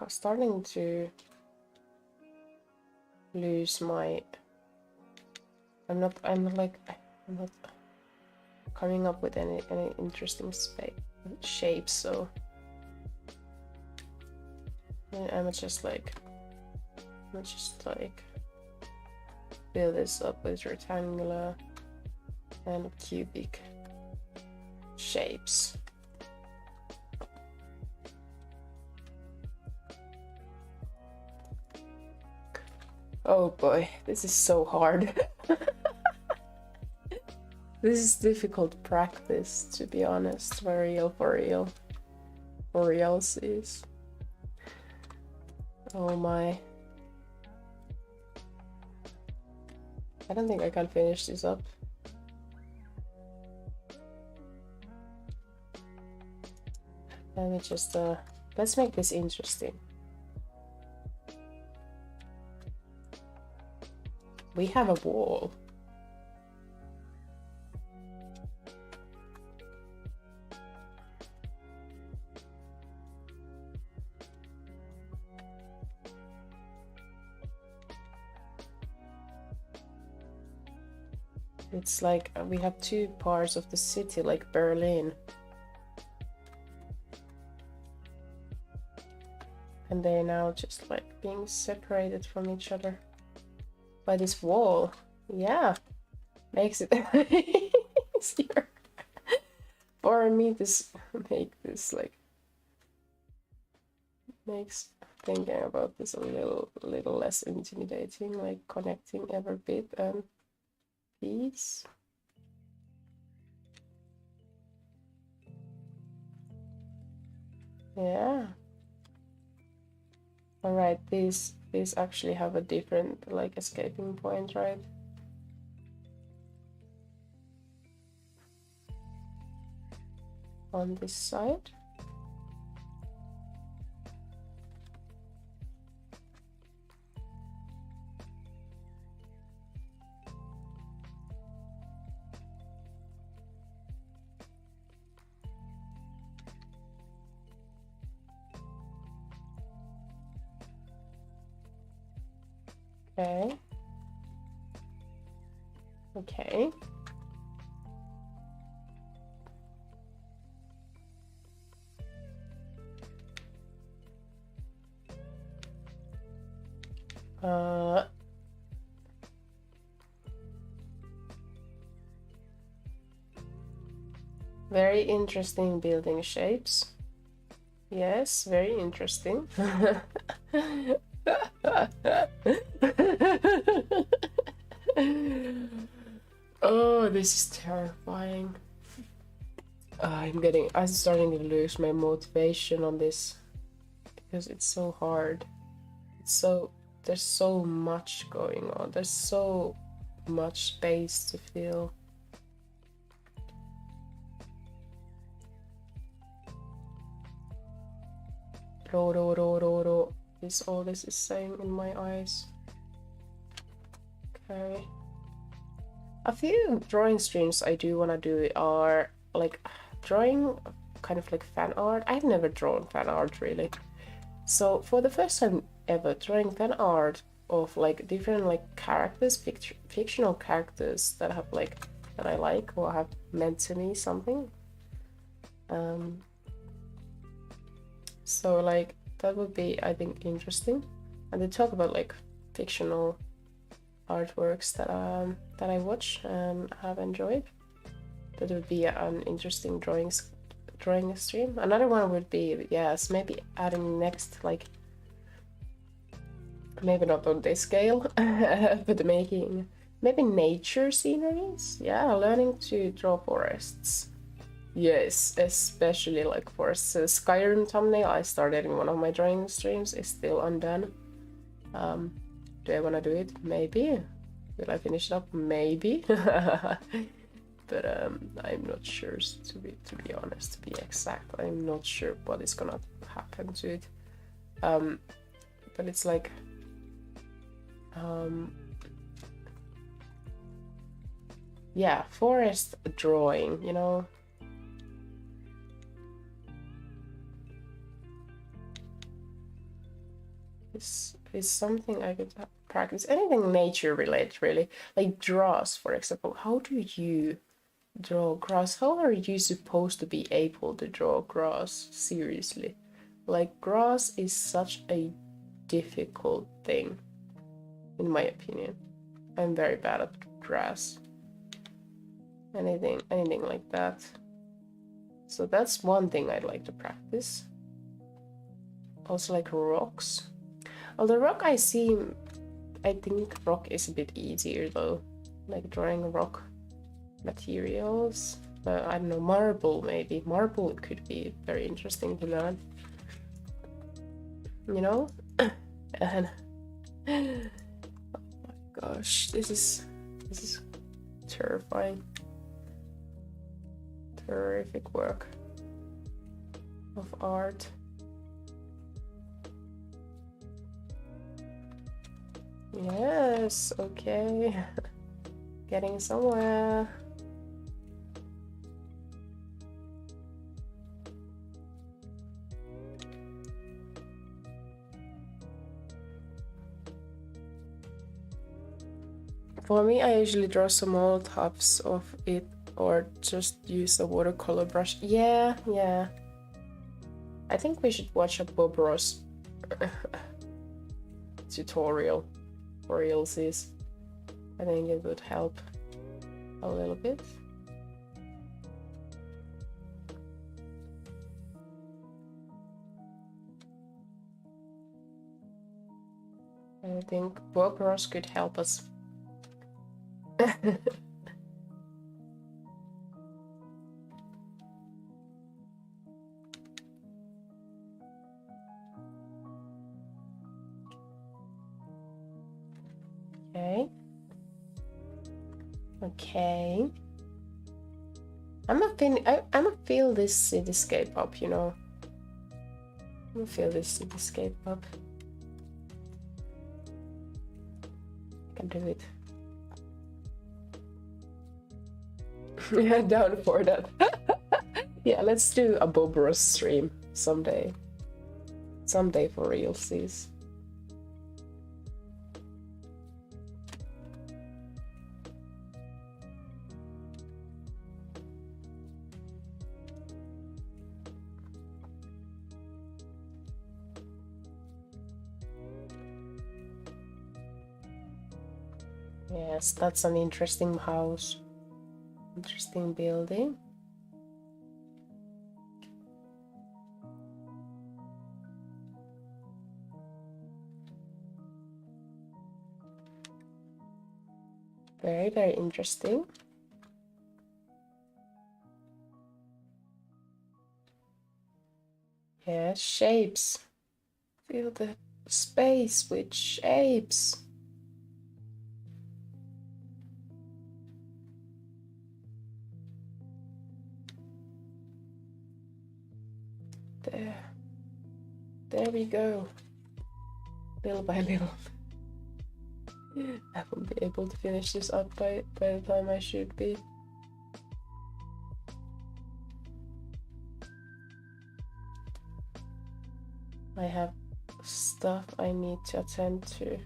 starting to lose my... I'm not coming up with any interesting shapes, so I'm just like build this up with rectangular and cubic shapes. Oh boy, this is so hard. This is difficult practice, to be honest. For real. For realsies. Oh my. I don't think I can finish this up. Let me just, let's make this interesting. We have a wall. It's like we have two parts of the city, like Berlin. And they're now just like being separated from each other by this wall. Yeah, makes it easier for me to make this, like, makes thinking about this a little less intimidating, like connecting every bit and piece. Yeah. All right, these actually have a different, like, escaping point, right? On this side. Okay. Okay. Very interesting building shapes. Yes, very interesting. Oh, this is terrifying. I'm starting to lose my motivation on this because it's so hard. There's so much going on. There's so much space to fill. Ro. All this is saying in my eyes. Okay. A few drawing streams I do want to do are like drawing kind of like fan art. I've never drawn fan art really. So for the first time ever, drawing fan art of like different like characters, fictional characters that have like that I like or have meant to me something. So like that would be, I think, interesting. And they talk about like fictional artworks that I watch and have enjoyed. That would be an interesting drawing stream. Another one would be, yes, maybe adding next, like, maybe not on this scale, but making maybe nature sceneries. Yeah, learning to draw forests. Yes, especially like forests. So Skyrim thumbnail I started in one of my drawing streams is still undone. Do I want to do it? Maybe. Will I finish it up? Maybe. But I'm not sure, to be honest, to be exact. I'm not sure what is gonna happen to it. But it's like yeah, forest drawing, you know. This is something I could practice. Anything nature related, really. Like grass, for example. How do you draw grass? How are you supposed to be able to draw grass? Seriously. Like, grass is such a difficult thing, in my opinion. I'm very bad at grass. Anything like that. So that's one thing I'd like to practice. Also like rocks. Although rock I think rock is a bit easier though. Like drawing rock materials. I don't know, marble maybe. Marble could be very interesting to learn. You know? And oh my gosh, this is terrifying. Terrific work of art. Yes, okay. Getting somewhere. For me, I usually draw small tufts of it or just use a watercolor brush. Yeah. I think we should watch a Bob Ross tutorial for realsies. I think it would help a little bit. I think Bob Ross could help us. Okay. I'm gonna feel this cityscape up, you know. I'm gonna feel this cityscape up. I can do it. Yeah, down for that. Yeah, let's do a Bob Ross stream someday. Someday for realsies. Yes, that's an interesting house. Interesting building. Very, very interesting. Yeah, shapes. Fill the space with shapes. There we go. Little by little. I won't be able to finish this up by the time I should be. I have stuff I need to attend to.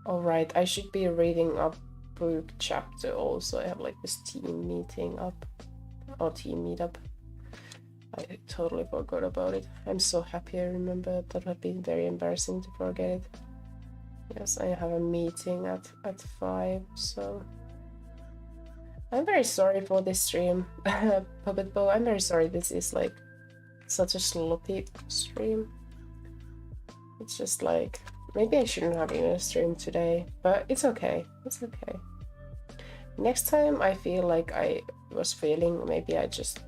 Alright, I should be reading a book chapter also. I have like this team meeting up, or team meetup. I totally forgot about it. I'm so happy I remember. That would be very embarrassing to forget it. Yes, I have a meeting at 5, so I'm very sorry for this stream, Puppet Bow. I'm very sorry this is like such a sloppy stream. It's just like, maybe I shouldn't have even a stream today, but it's okay. It's okay. Next time I feel like I was failing, maybe I just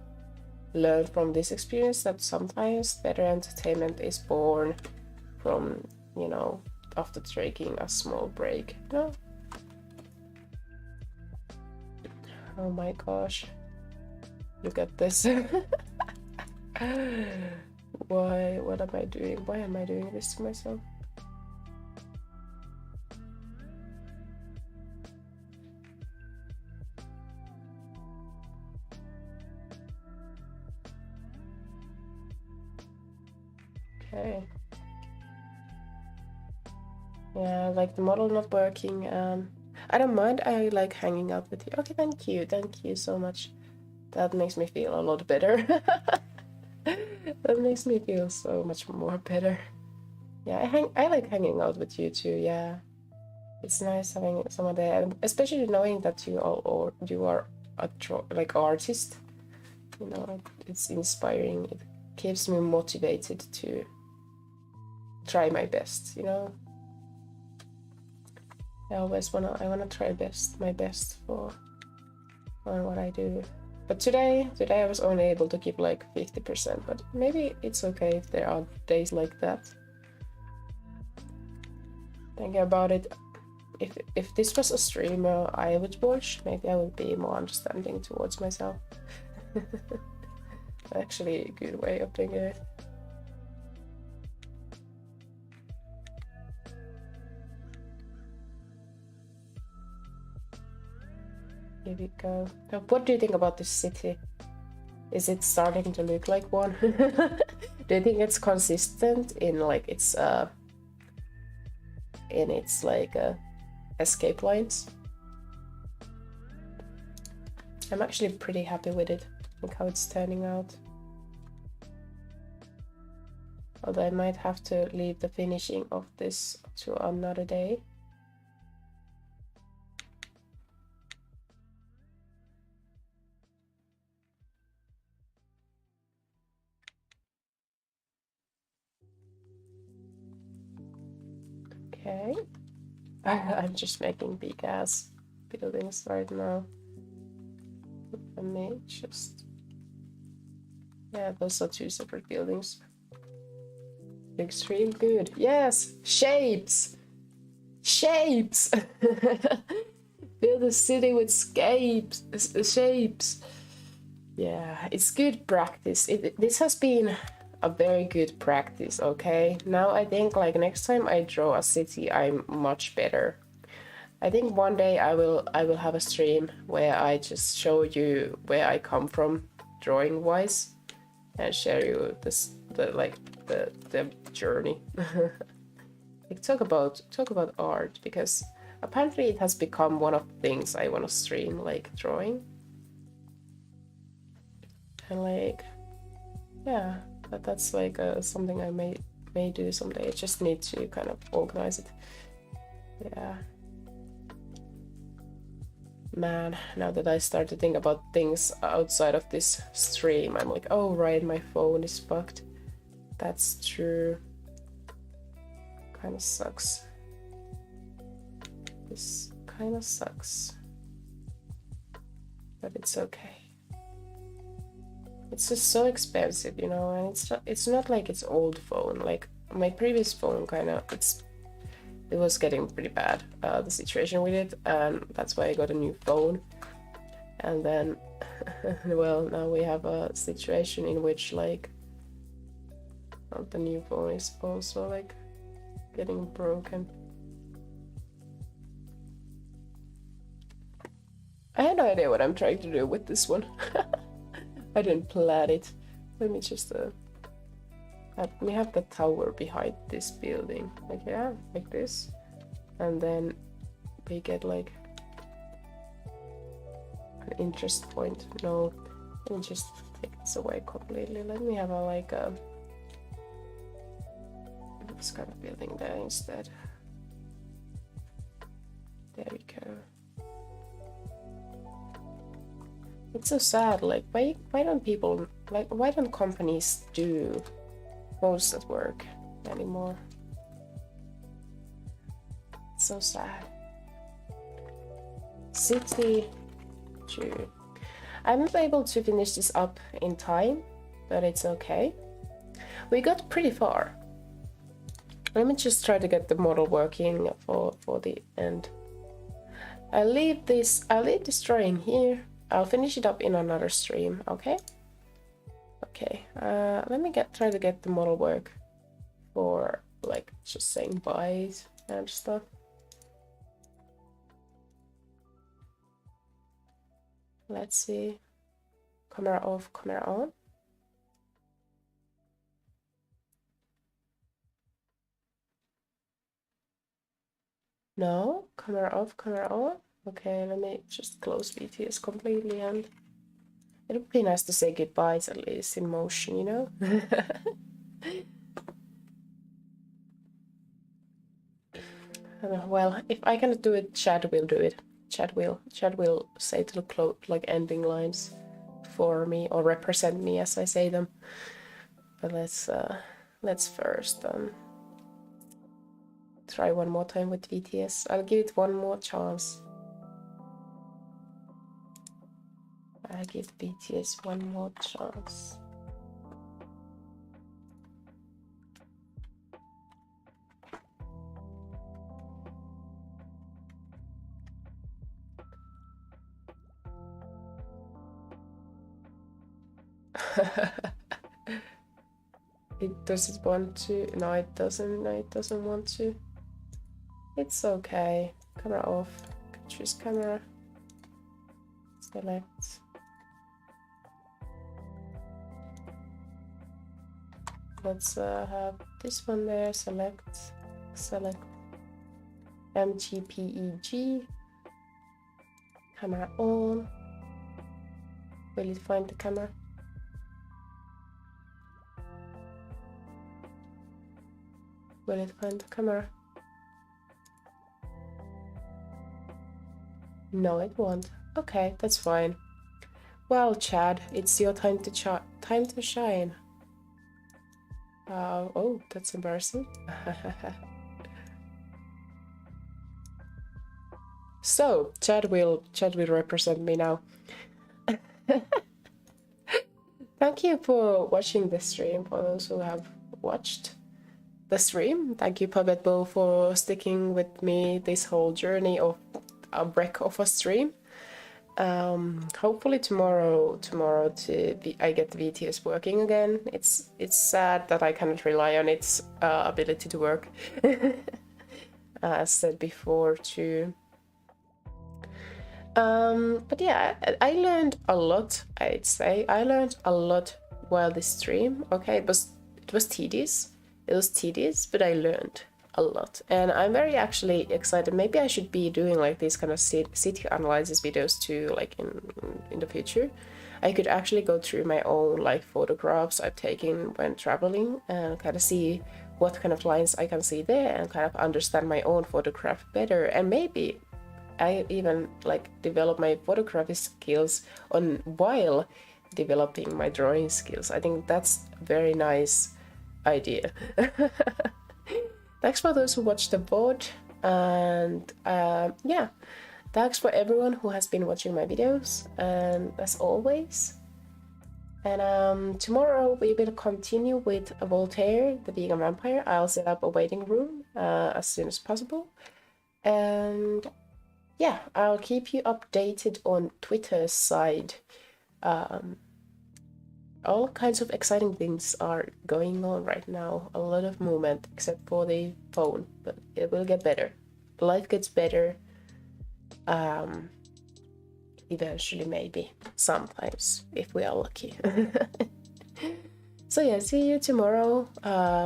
learned from this experience that sometimes better entertainment is born from, you know, after taking a small break, you know? Oh my gosh. Look at this. Why? What am I doing? Why am I doing this to myself? Okay. Yeah, like the model not working. I don't mind. I like hanging out with you. Okay, thank you. Thank you so much. That makes me feel a lot better. That makes me feel so much more better. Yeah, I like hanging out with you too. Yeah, it's nice having someone there, and especially knowing that you are a like artist. You know, it's inspiring. It keeps me motivated to try my best. You know, I always I wanna try my best for what I do. But today I was only able to keep like 50%, but maybe it's okay if there are days like that. Thinking about it, if this was a streamer I would watch, maybe I would be more understanding towards myself. Actually a good way of doing it. Here we go. Now, what do you think about this city? Is it starting to look like one? Do you think it's consistent in like its like escape lines? I'm actually pretty happy with it. Look how it's turning out. Although I might have to leave the finishing of this to another day. Okay. I'm just making big ass buildings right now. Let me just... Yeah, those are 2 separate buildings. Extreme good. Yes! Shapes! Shapes! Build a city with shapes. Yeah, it's good practice. This has been a very good practice, okay? Now I think like next time I draw a city, I'm much better. I think one day I will have a stream where I just show you where I come from drawing wise and share you the journey. Like talk about art, because apparently it has become one of the things I want to stream, like drawing. And like, yeah, that's like something I may do someday. I just need to kind of organize it. Yeah. Man, now that I start to think about things outside of this stream, I'm like, oh right, my phone is fucked. That's true. Kind of sucks. This kind of sucks. But it's okay. It's just so expensive, you know, and it's not like it's old phone. Like my previous phone kind of it was getting pretty bad, the situation with it, and that's why I got a new phone. And then well, now we have a situation in which like the new phone is also like getting broken. I had no idea what I'm trying to do with this one. I didn't plan it. Let me just we have the tower behind this building, like, yeah, like this, and then we get like an interest point. No, let me just take this away completely. Let me have a like this kind of building there instead. There we go. It's so sad, like why don't people, like why don't companies do posts at work anymore? It's so sad. City 2. I'm not able to finish this up in time, but it's okay. We got pretty far. Let me just try to get the model working for the end. I'll leave this drawing here. I'll finish it up in another stream, okay? Okay, let me try to get the model work for like just saying bye and stuff. Let's see. Camera off, camera on. No, camera off, camera on. Okay, let me just close BTS completely, and it would be nice to say goodbyes at least in motion, you know? Well, if I cannot do it, Chad will do it. Chad will say the like ending lines for me, or represent me as I say them. But let's first try one more time with BTS. I'll give it one more chance. I'll give BTS one more chance. Does it want to? No, it doesn't. No, it doesn't want to. It's okay. Camera off. Choose camera. Select. Let's have this one there. Select. MGPEG. Camera on. Will it find the camera? Will it find the camera? No, it won't. Okay, that's fine. Well, Chad, it's your time to shine. Oh, that's embarrassing. So, Chad will represent me now. Thank you for watching the stream, for those who have watched the stream. Thank you, Puppetbo, for sticking with me this whole journey of a wreck of a stream. Hopefully tomorrow I get the VTS working again. It's sad that I cannot rely on its ability to work, as said before too. But yeah, I learned a lot. I'd say I learned a lot while this stream. Okay, it was tedious. It was tedious, but I learned a lot, and I'm very actually excited. Maybe I should be doing like these kind of city analysis videos too, like in the future. I could actually go through my own like photographs I've taken when traveling and kind of see what kind of lines I can see there, and kind of understand my own photograph better, and maybe I even like develop my photography skills on while developing my drawing skills. I think that's a very nice idea. Thanks for those who watched the VOD, and yeah, thanks for everyone who has been watching my videos, and as always. And tomorrow we will continue with Voltaire, the vegan vampire. I'll set up a waiting room as soon as possible, and yeah, I'll keep you updated on Twitter's side. All kinds of exciting things are going on right now. A lot of movement, except for the phone, but it will get better. Life gets better. Eventually, maybe. Sometimes, if we are lucky. So yeah, see you tomorrow.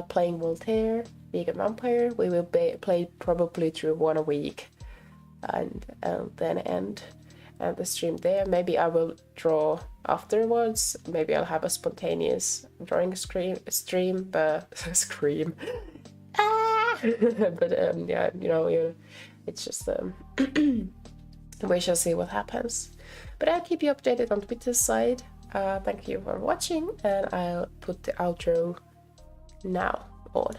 Playing Voltaire, Vegan Vampire. We will play probably through one a week, and then end the stream there. Maybe I will draw afterwards. Maybe I'll have a spontaneous drawing stream, but scream. Ah! But yeah, you know, It's just we shall see what happens. But I'll keep you updated on Twitter's side. Thank you for watching, and I'll put the outro now on.